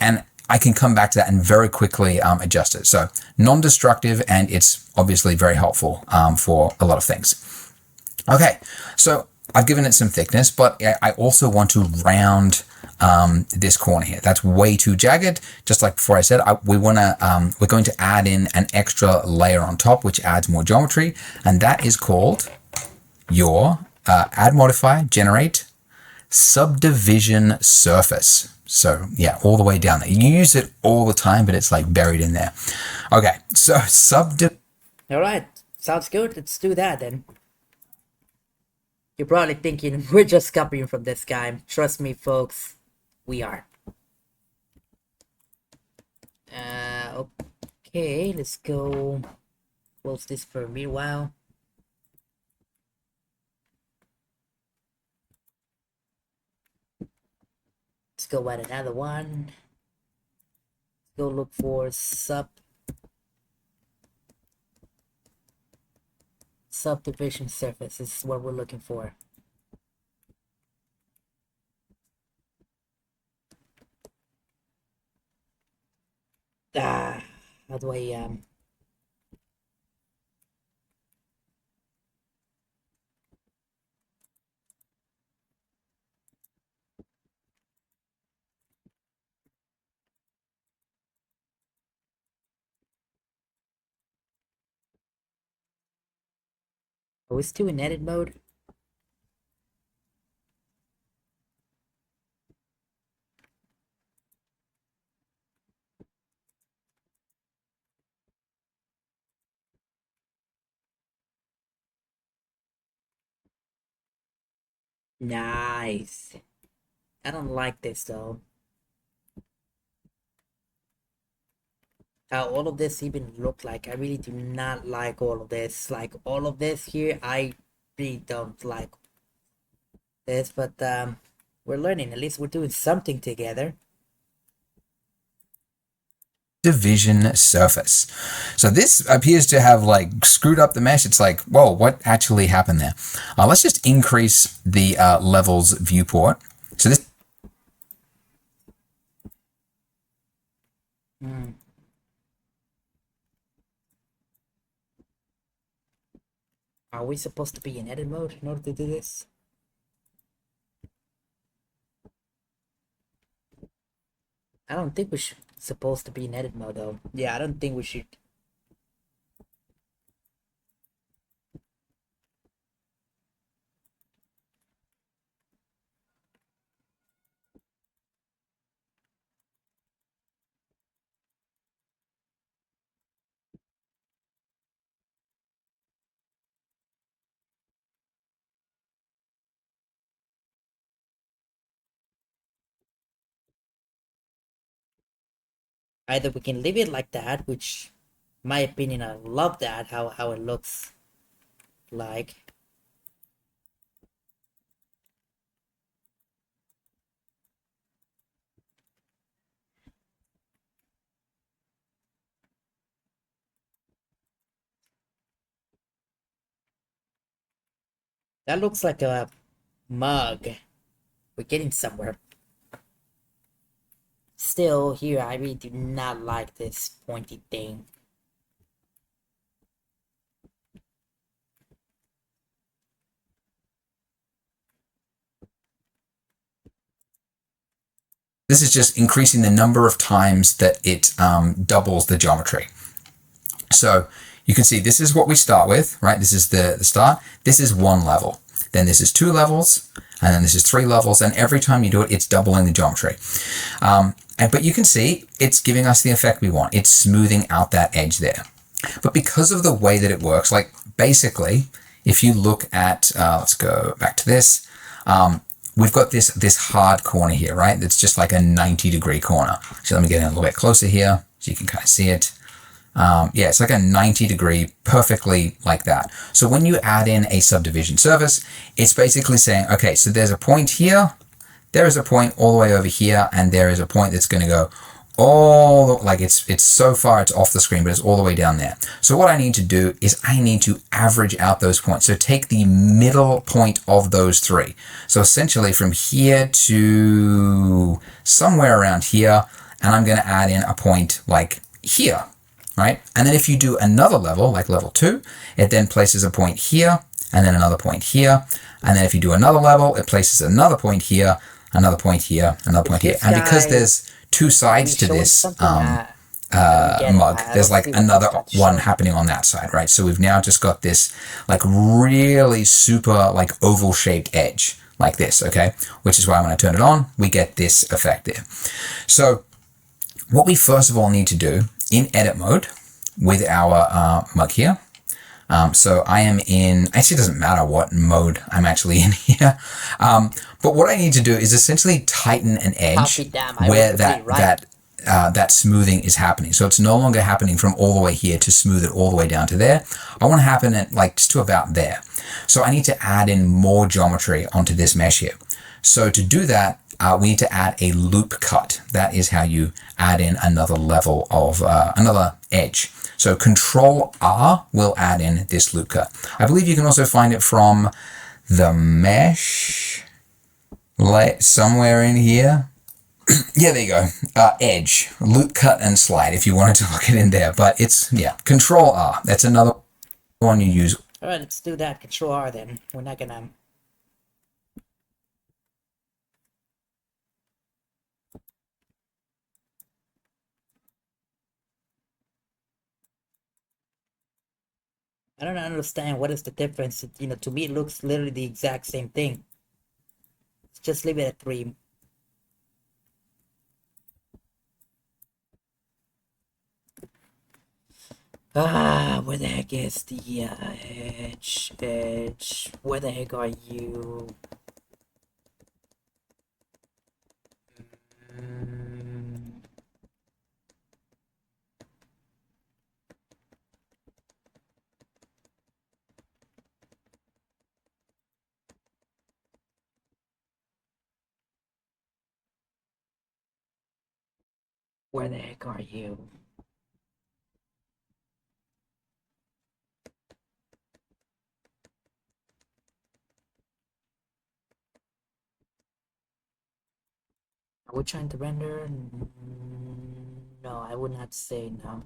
and I can come back to that and very quickly adjust it. So non-destructive, and it's obviously very helpful for a lot of things. Okay, so I've given it some thickness, but I also want to round this corner here. That's way too jagged. Just like before I said, we're going to add in an extra layer on top, which adds more geometry, and that is called your add modifier, generate subdivision surface. So yeah, all the way down there. You use it all the time, but it's like buried in there. Okay, so All right, sounds good. Let's do that then. You're probably thinking we're just copying from this guy. Trust me, folks, we are. Okay, let's go close this for a meanwhile. Let's go add another one. Let's go look for subdivision surface. This is what we're looking for. How do I Are we still in edit mode? Nice. I don't like this though. How all of this even look like. I really do not like all of this. Like all of this here, I really don't like this, but we're learning. At least we're doing something together. Division surface. So this appears to have like screwed up the mesh. It's like, whoa, what actually happened there? Let's just increase the levels viewport. So this. Are we supposed to be in edit mode in order to do this? I don't think we should supposed to be in edit mode though. Yeah, I don't think we should. Either we can leave it like that, which my opinion, I love that, how it looks like. That looks like a mug. We're getting somewhere. Still, here, I really do not like this pointy thing. This is just increasing the number of times that it doubles the geometry. So you can see this is what we start with, right? This is the start. This is one level. Then this is 2 levels. And then this is 3 levels. And every time you do it, it's doubling the geometry. But you can see it's giving us the effect we want. It's smoothing out that edge there. But because of the way that it works, like basically, if you look at, let's go back to this. We've got this hard corner here, right? That's just like a 90-degree corner. So let me get in a little bit closer here so you can kind of see it. Yeah, it's like a 90-degree, perfectly like that. So when you add in a subdivision surface, it's basically saying, okay, so there's a point here, there is a point all the way over here, and there is a point that's going to go all, like it's so far it's off the screen, but it's all the way down there. So what I need to do is I need to average out those points. So take the middle point of those 3. So essentially from here to somewhere around here, and I'm going to add in a point like here, right? And then if you do another level, like level 2, it then places a point here, and then another point here. And then if you do another level, it places another point here, another point here, another point here. And because there's 2 sides to this mug, there's like another one happening on that side, right? So we've now just got this like really super like oval shaped edge like this, okay? Which is why when I turn it on, we get this effect there. So what we first of all need to do in edit mode with our mug here. So I am in, actually it doesn't matter what mode I'm actually in here. But what I need to do is essentially tighten an edge where that smoothing is happening. So it's no longer happening from all the way here to smooth it all the way down to there. I want to happen at like just to about there. So I need to add in more geometry onto this mesh here. So to do that, we need to add a loop cut. That is how you add in another level of another edge. So Control R will add in this loop cut. I believe you can also find it from the mesh somewhere in here. Yeah, there you go. Edge, loop cut and slide if you wanted to look it in there. But it's, yeah, Control R. That's another one you use. All right, let's do that. Control R then. We're not gonna. I don't understand what is the difference. To me, it looks literally the exact same thing. Let's just leave it at 3. Where the heck is the edge? Edge. Where the heck are you? Mm, where the heck are you? Are we trying to render? No, I would not say no.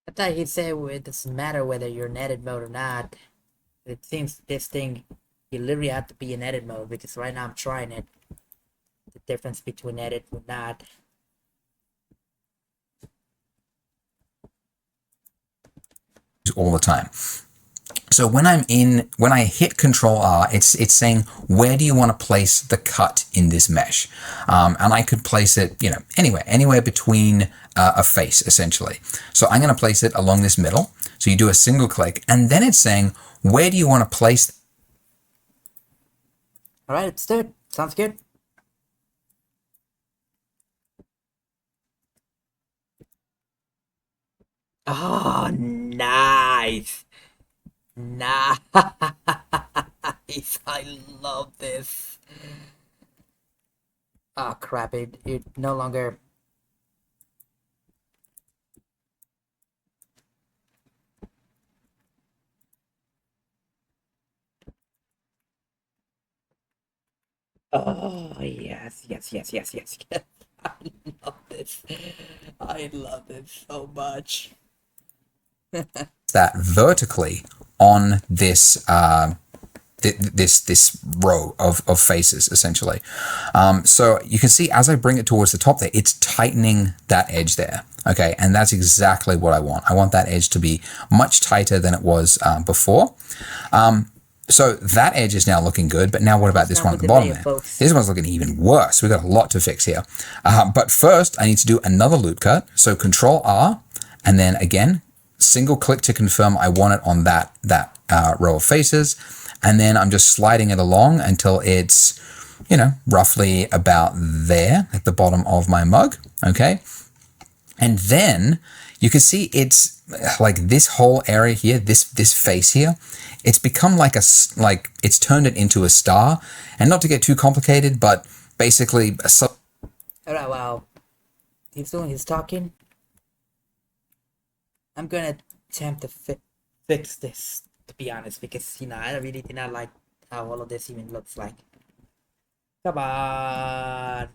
I thought he said it doesn't matter whether you're in edit mode or not. It seems this thing, you literally have to be in edit mode because right now I'm trying it. The difference between edit and not. All the time. So when I hit Control R, it's saying, where do you want to place the cut in this mesh? And I could place it, anywhere between a face, essentially. So I'm going to place it along this middle. So you do a single click, and then it's saying, where do you want to place? All right, let's do it. Sounds good. Oh, nice. Nice. I love this. Oh, crap. It no longer. Oh, yes, yes, yes, yes, yes, yes. I love this. I love this so much. That vertically on this this row of faces, essentially. So you can see as I bring it towards the top there, it's tightening that edge there. Okay, and that's exactly what I want. I want that edge to be much tighter than it was before. So that edge is now looking good, but now what about this one at the bottom there? This one's looking even worse. We've got a lot to fix here. But first, I need to do another loop cut. So Control R, and then again, single click to confirm I want it on that row of faces. And then I'm just sliding it along until it's, roughly about there at the bottom of my mug. Okay. And then you can see it's like this whole area here, this face here, it's become like it's turned it into a star. And not to get too complicated, but basically all right, wow. He's doing his talking. I'm gonna attempt to fix this, to be honest, because I really did not like how all of this even looks like. Come on.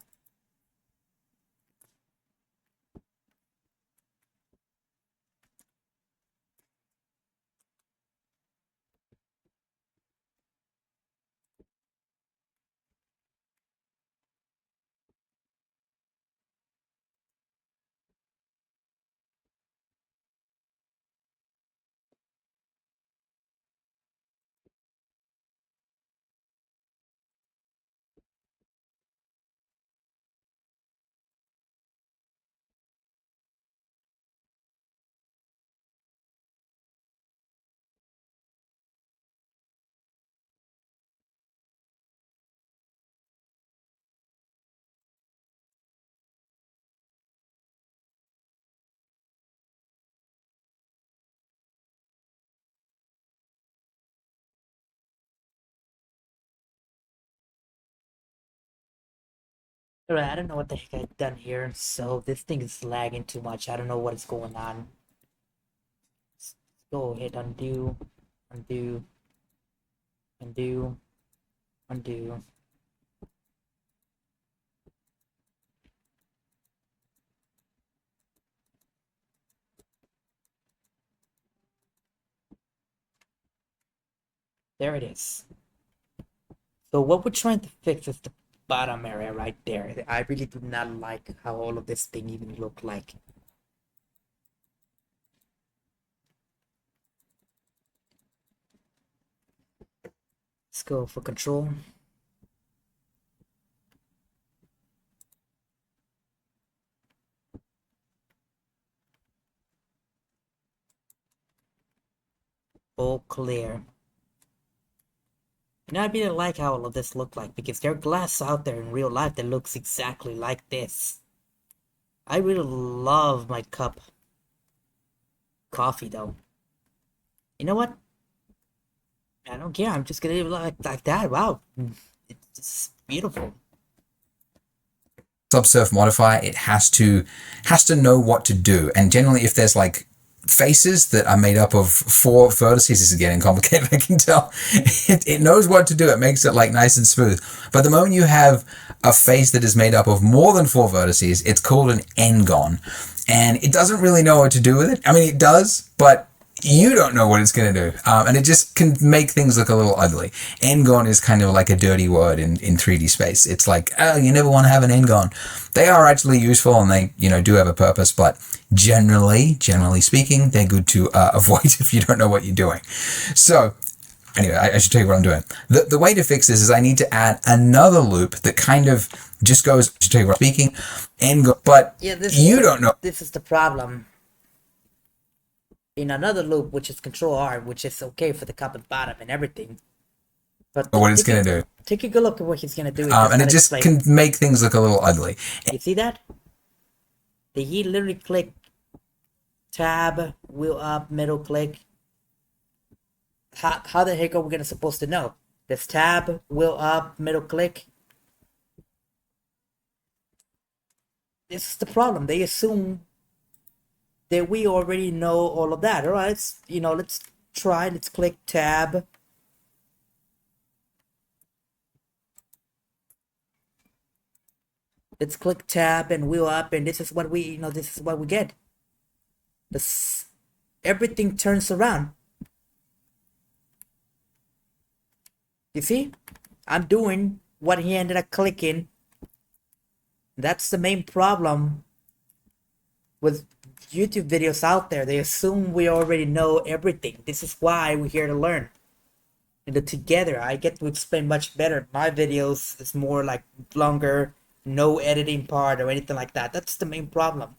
Alright, I don't know what the heck I've done here, so this thing is lagging too much. I don't know what is going on. Let's go ahead, undo, undo, undo. Undo. There it is. So what we're trying to fix is the bottom area right there. I really do not like how all of this thing even look like. Let's go for control. All clear. And I really like how all of this look like, because there are glass out there in real life that looks exactly like this. I really love my cup coffee though. You know what? I don't care. I'm just gonna leave it like that. Wow. It's just beautiful. Subsurf modifier, it has to know what to do. And generally, if there's like faces that are made up of 4 vertices, this is getting complicated, I can tell. It knows what to do. It makes it like nice and smooth. But the moment you have a face that is made up of more than 4 vertices, it's called an n-gon. And it doesn't really know what to do with it. I mean, it does, but you don't know what it's going to do. And it just can make things look a little ugly. N-gon is kind of like a dirty word in 3D space. It's like, oh, you never want to have an n-gon. They are actually useful and they, do have a purpose, but generally speaking, they're good to avoid if you don't know what you're doing. So anyway, I should tell you what I'm doing. The way to fix this is I need to add another loop that kind of just goes, I should tell you what I'm speaking, but yeah, you don't know. This is the problem. In another loop, which is Control R, which is okay for the top and bottom and everything. But What it's going to do. Take a good look at what he's going to do. And it just can make things look a little ugly. You see that? He literally click tab, wheel up, middle click. How the heck are we gonna supposed to know? This tab, wheel up, middle click. This is the problem. They assume that we already know all of that. Alright, let's try. Let's click tab. Let's click tab and wheel up, and this is what we get. Everything turns around. You see? I'm doing what he ended up clicking. That's the main problem with YouTube videos out there. They assume we already know everything. This is why we're here to learn. And together, I get to explain much better. My videos is more like longer, no editing part or anything like that. That's the main problem.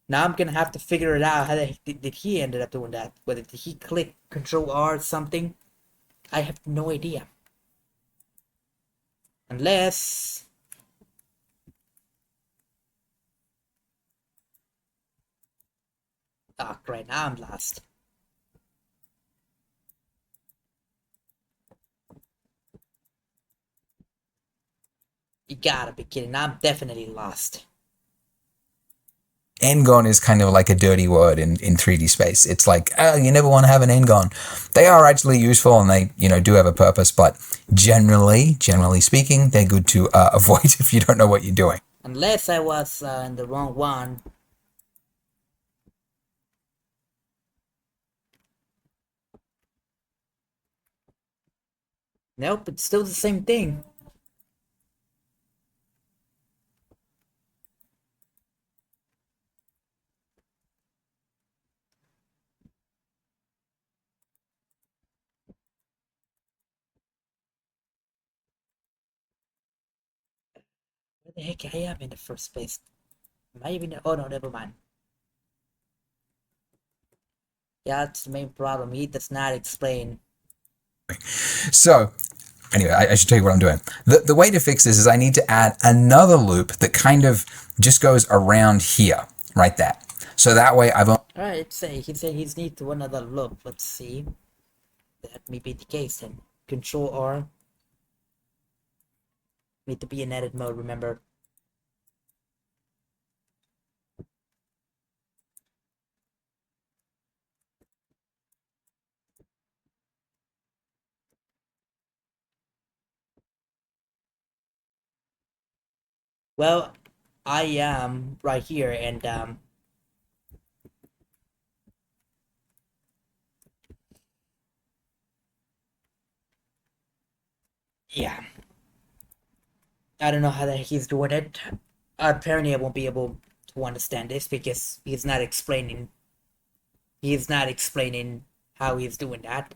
Now I'm gonna have to figure it out. How did he ended up doing that? Whether did he click Control R or something? I have no idea. Unless right now I'm lost. You gotta be kidding. I'm definitely lost. N-gon is kind of like a dirty word in 3D space. It's like, oh, you never want to have an N-gon. They are actually useful and they, do have a purpose, but generally speaking, they're good to avoid if you don't know what you're doing. Unless I was in the wrong one. Nope, it's still the same thing. Where the heck I am in the first place? Am I even? Oh no, never mind. Yeah, that's the main problem. He does not explain. So anyway, I should tell you what I'm doing. The way to fix this is I need to add another loop that kind of just goes around here, right there. So that way I've... Alright, he said he's need to another loop. Let's see. That may be the case then. Control R. Need to be in edit mode, remember. Well, I am right here, and yeah, I don't know how that he's doing it. Apparently, I won't be able to understand this because he's not explaining. He's not explaining how he's doing that.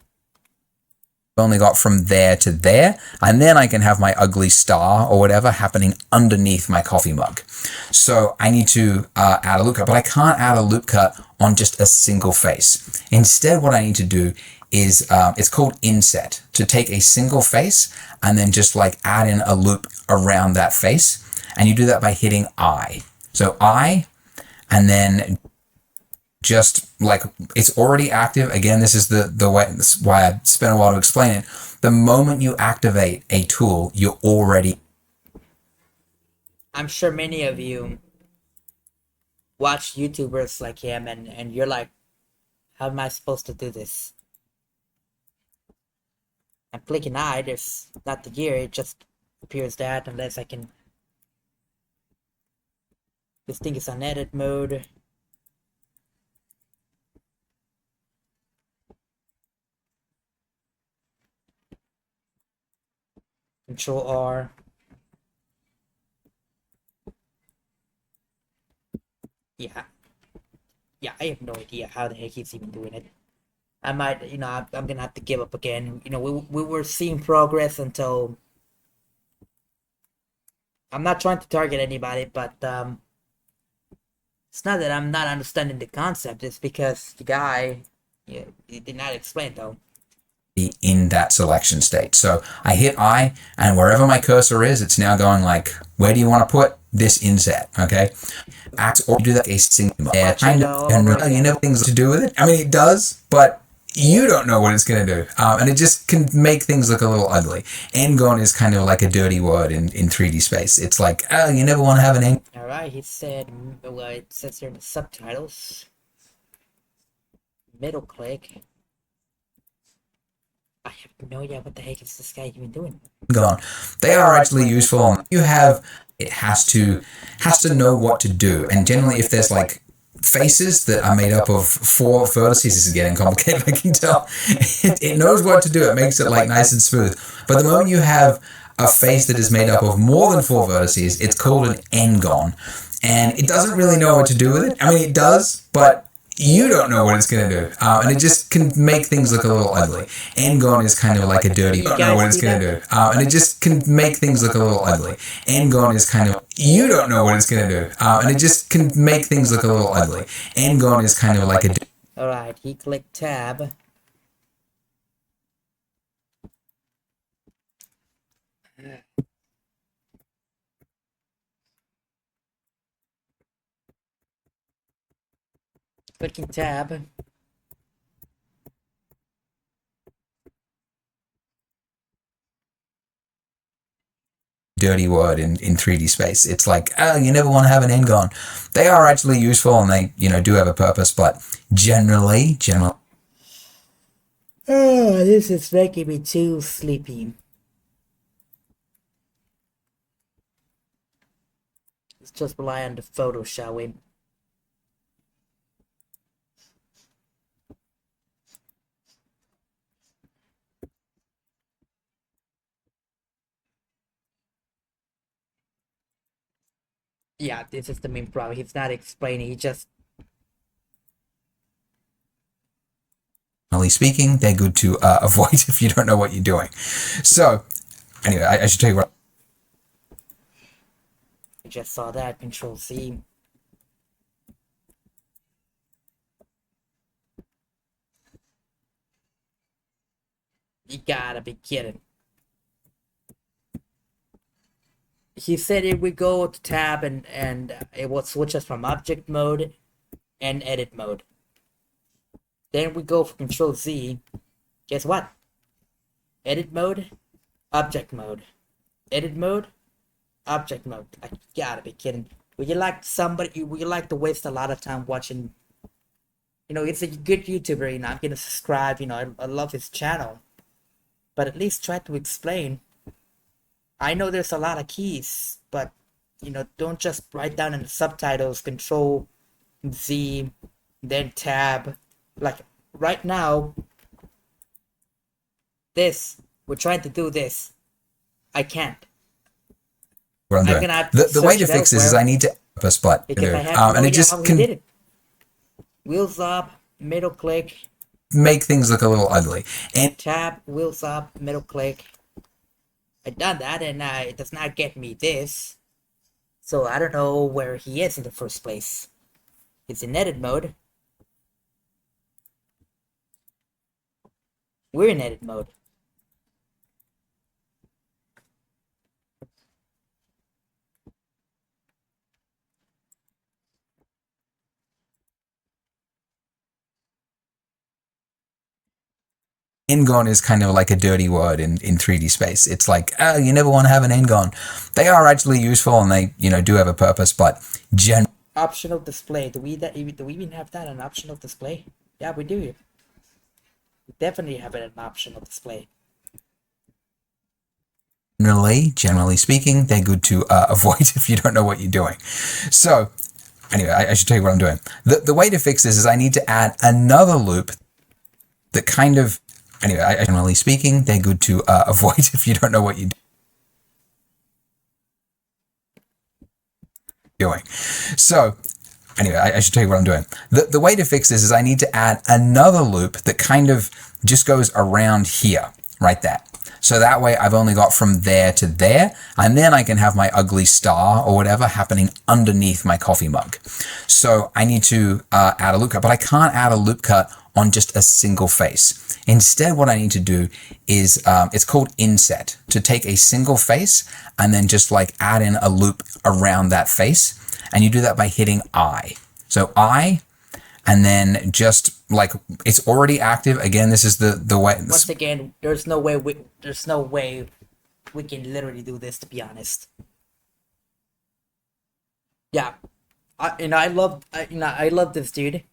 Only got from there to there, and then I can have my ugly star or whatever happening underneath my coffee mug. So I need to add a loop cut, but I can't add a loop cut on just a single face. Instead, what I need to do is it's called inset, to take a single face and then just like add in a loop around that face, and you do that by hitting I. So I, and then just like it's already active. Again, this is the way, this is why I spent a while to explain it. The moment you activate a tool, you're already. I'm sure many of you watch YouTubers like him, and you're like, how am I supposed to do this? I'm clicking I, there's not the gear, it just appears that unless I can. This thing is on edit mode. Control R. Yeah. Yeah, I have no idea how the heck he's even doing it. I might, I'm gonna have to give up again. We were seeing progress until. I'm not trying to target anybody, but it's not that I'm not understanding the concept. It's because the guy, yeah, he did not explain though. In that selection state. So I hit I, and wherever my cursor is, it's now going like, where do you want to put this inset? Okay. Act or do that a single. Yeah, kind of. And you know things to do with it. I mean, it does, but you don't know what it's going to do. And it just can make things look a little ugly. Endgone is kind of like a dirty word in 3D space. It's like, oh, you never want to have an end. Alright, he said, well, it says here in the subtitles. Middle click. I have no idea what the heck is this guy even doing. Gone. They are actually useful. You have, it has to know what to do. And generally, if there's like faces that are made up of 4 vertices, this is getting complicated, I can tell. It knows what to do. It makes it like nice and smooth. But the moment you have a face that is made up of more than 4 vertices, it's called an endgone. And it doesn't really know what to do with it. I mean, it does, but you don't know what it's going to do. And it just can make things look a little ugly. Endgone is kind of like a dirty, you don't know what it's going to do. And it just can make things look a little ugly. Endgone is kind of, you don't know what it's going to do. And it just can make things look a little ugly. Endgone is kind of like a... Alright, he clicked tab. Clicking tab. Dirty word in 3D space. It's like, oh, you never want to have an endgone. They are actually useful, and they, do have a purpose, but generally. Oh, this is making me too sleepy. Let's just rely on the photo, shall we? Yeah, this is the main problem. He's not explaining, he just... Generally speaking, they're good to avoid if you don't know what you're doing. So, anyway, I should tell you what... I just saw that. Control C. You gotta be kidding. He said it would go to tab and it would switch us from object mode and edit mode. Then we go for Control Z. Guess what? Edit mode, object mode. Edit mode, object mode. I gotta be kidding. Would you like to waste a lot of time watching? It's a good YouTuber, I'm gonna subscribe, I love his channel. But at least try to explain. I know there's a lot of keys, but don't just write down in the subtitles, Control Z, then Tab. Like right now, we're trying to do this. I can't. What I'm doing. gonna have The way to search it fix this is elsewhere I need to purpose split. because I have no And it idea just how we can did it. Wheels up, middle click, make things look a little ugly. And tab, wheels up, middle click. I done that, and it does not get me this. So I don't know where he is in the first place. It's in edit mode. We're in edit mode. N-gon is kind of like a dirty word in 3D space. It's like, oh, you never want to have an N-gon. They are actually useful and they, do have a purpose, but Optional display. Do we even have that an optional display? Yeah, we do. We definitely have it an optional display. generally speaking, they're good to avoid if you don't know what you're doing. So anyway, I should tell you what I'm doing. The way to fix this is I need to add another loop that kind of, generally speaking, they're good to avoid if you don't know what you're doing. So anyway, I should tell you what I'm doing. The way to fix this is I need to add another loop that kind of just goes around here, right there. So that way I've only got from there to there, and then I can have my ugly star or whatever happening underneath my coffee mug. So I need to add a loop cut, but I can't add a loop cut on just a single face. Instead, what I need to do is, it's called inset, to take a single face and then just like add in a loop around that face. And you do that by hitting I. So I, and then just like it's already active. Again, this is the way. Once again, there's no way we can literally do this, to be honest. Yeah, I love this dude.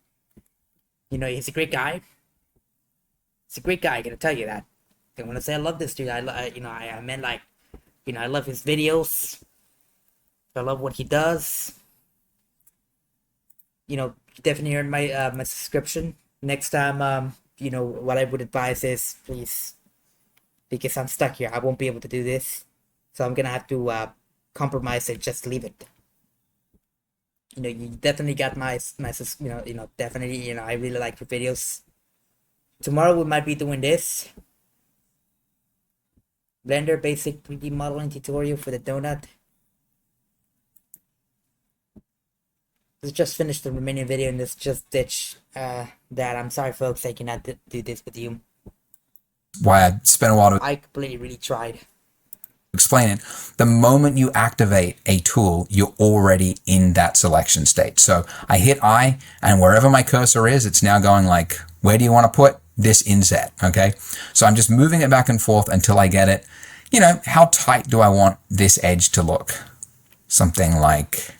He's a great guy. He's a great guy. I gotta tell you that. And when I say I love this dude, I meant like, I love his videos. I love what he does. Definitely earned my my subscription. Next time, what I would advise is please, because I'm stuck here, I won't be able to do this, so I'm gonna have to compromise and just leave it. You definitely got my definitely, I really like your videos. Tomorrow we might be doing this Blender basic 3D modeling tutorial for the donut. Let's just finish the remaining video and let's just ditch that. I'm sorry, folks, I cannot do this with you. Why I spent a while to I completely really tried. explain it. The moment you activate a tool, you're already in that selection state. So I hit I, and wherever my cursor is, it's now going like, where do you want to put this inset? Okay. So I'm just moving it back and forth until I get it. How tight do I want this edge to look? Something like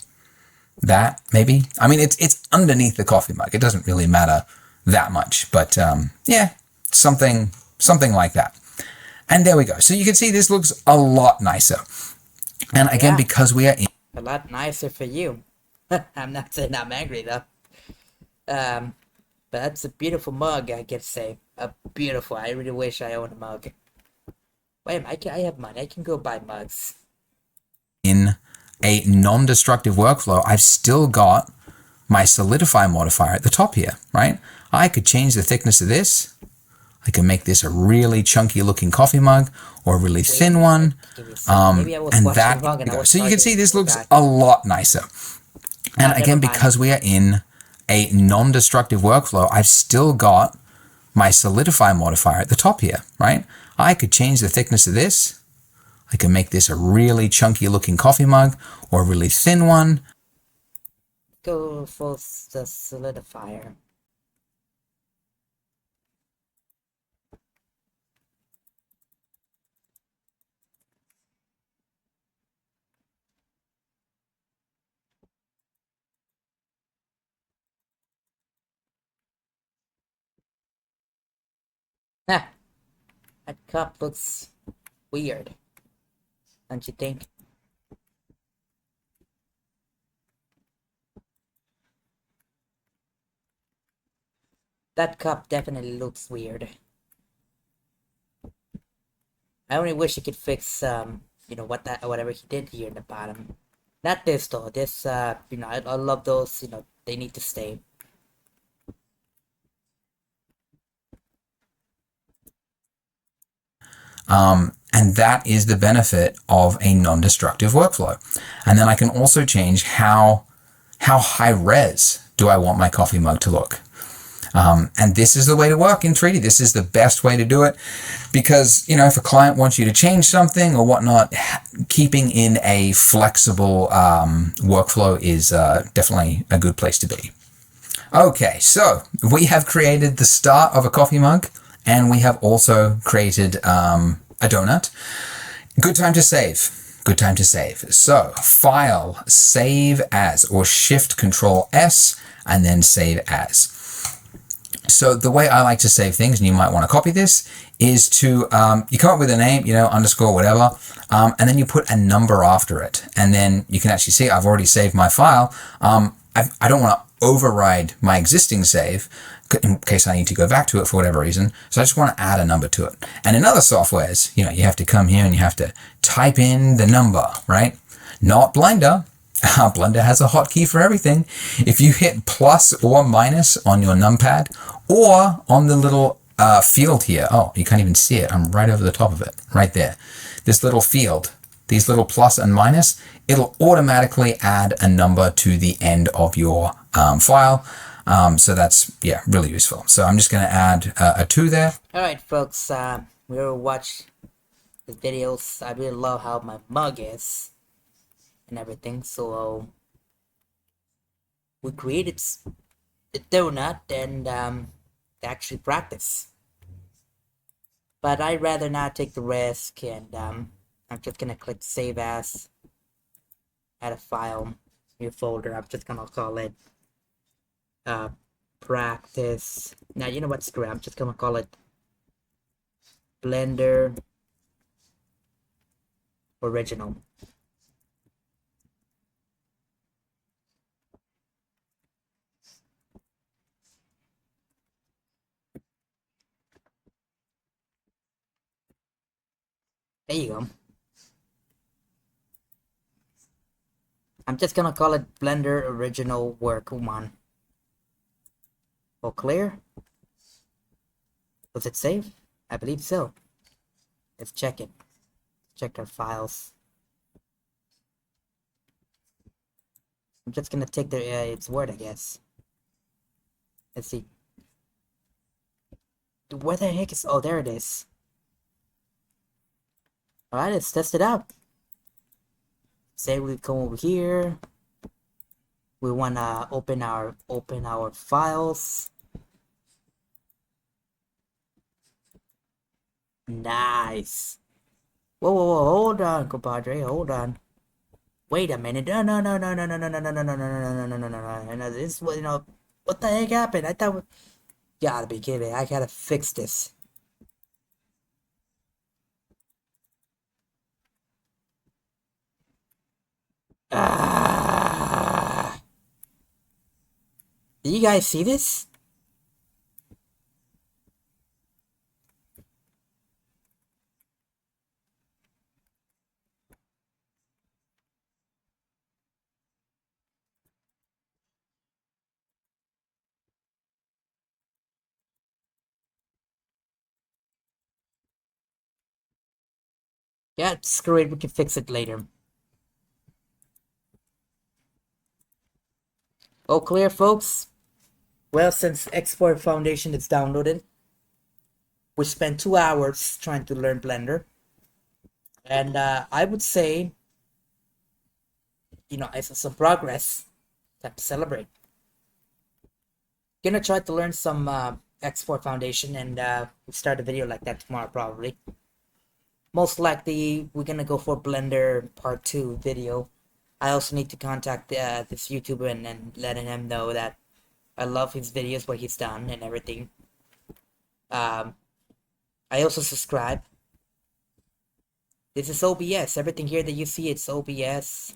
that, maybe. I mean, it's underneath the coffee mug. It doesn't really matter that much, but yeah, something like that. And there we go. So you can see this looks a lot nicer. And again, because we are in a lot nicer for you. I'm not saying I'm angry though. But that's a beautiful mug, I can say. Beautiful. I really wish I owned a mug. Wait, I have money. I can go buy mugs. In a non-destructive workflow, I've still got my solidify modifier at the top here, right? I could change the thickness of this. I can make this a really chunky looking coffee mug or a really thin one. And that, so you can see this looks a lot nicer. And again, because we are in a non-destructive workflow, I've still got my solidify modifier at the top here, right? I could change the thickness of this. I can make this a really chunky looking coffee mug or a really thin one. Go for the solidifier. That cup looks weird, don't you think? That cup definitely looks weird. I only wish he could fix you know, whatever he did here in the bottom. Not this though. This you know, I love those, you know, they need to stay. And that is the benefit of a non-destructive workflow. And then I can also change how high res do I want my coffee mug to look. And this is the way to work in 3D. This is the best way to do it because, you know, if a client wants you to change something or whatnot, keeping in a flexible workflow is definitely a good place to be. Okay, so we have created the start of a coffee mug and we have also created a donut. Good time to save. Good time to save. So File, Save As, or Shift Control S, and then Save As. So the way I like to save things, and you might want to copy this, is to, you come up with a name, you know, underscore, whatever, and then you put a number after it. And then you can actually see I've already saved my file. I don't want to override my existing save in case I need to go back to it for whatever reason. So I just want to add a number to it. And in other softwares, you know, you have to come here and you have to type in the number, right? Not Blender. Blender has a hotkey for everything. If you hit plus or minus on your numpad or on the little field here, oh, you can't even see it. I'm right over the top of it, right there. This little field, these little plus and minus, it'll automatically add a number to the end of your file. So that's, yeah, really useful. So I'm just going to add a 2 there. All right, folks, we will watch the videos. I really love how my mug is and everything. So we created the donut and actually practice. But I'd rather not take the risk, and I'm just gonna click Save As, add a file, new folder. I'm just gonna call it practice. Now, you know what, screw it. I'm just gonna call it Blender Original. There you go. I'm just gonna call it Blender Original Work 1. All clear? Was it saved? I believe so. Let's check it. Check our files. I'm just gonna take its word, I guess. Let's see. Where the heck is... Oh, there it is. Alright, let's test it out. Say we come over here. We wanna open our files. Nice. Whoa, whoa, whoa, hold on, compadre, hold on. Wait a minute. No, no, no, no, no, no, no, no, no, no, no, no, no, no, no, no, no. This, you know, what the heck happened? I thought, you gotta be kidding me. I gotta fix this. Ah. Do you guys see this? Yeah, screw it. We can fix it later. All clear, folks? Well, since Export Foundation is downloaded, we spent 2 hours trying to learn Blender. And I would say, you know, it's some progress. Time to celebrate. Gonna try to learn some Export Foundation, and we'll start a video like that tomorrow, probably. Most likely, we're gonna go for Blender Part 2 video. I also need to contact this YouTuber and letting him know that I love his videos, what he's done, and everything. I also subscribe. This is OBS. Everything here that you see, it's OBS.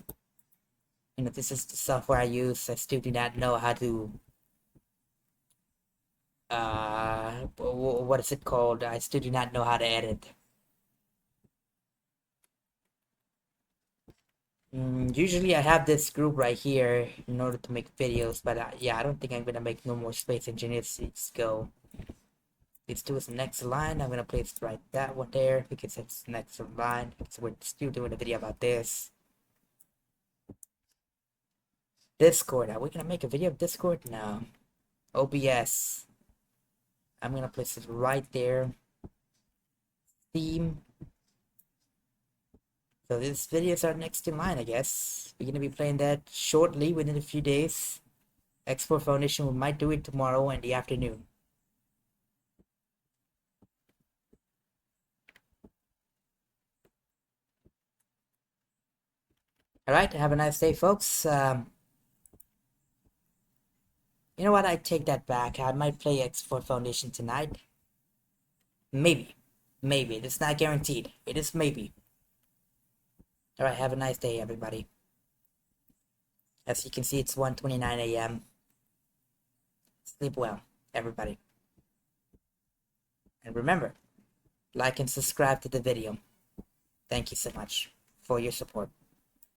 You know, this is the software I use. I still do not know how to what is it called? I still do not know how to edit. Usually I have this group right here in order to make videos, but yeah, I don't think I'm gonna make no more Space Engineers. Let's go. Let's do this next line. I'm gonna place right that one there because it's next line. So we're still doing a video about this. Discord. Are we gonna make a video of Discord? No. OBS. I'm gonna place it right there. Theme. So this videos are next in line, I guess. We're gonna be playing that shortly, within a few days. Export Foundation, we might do it tomorrow in the afternoon. Alright, have a nice day, folks. You know what? I take that back. I might play Export Foundation tonight. Maybe. Maybe. It's not guaranteed. It is maybe. Alright, have a nice day, everybody. As you can see, it's 1:29 a.m. Sleep well, everybody. And remember, like and subscribe to the video. Thank you so much for your support.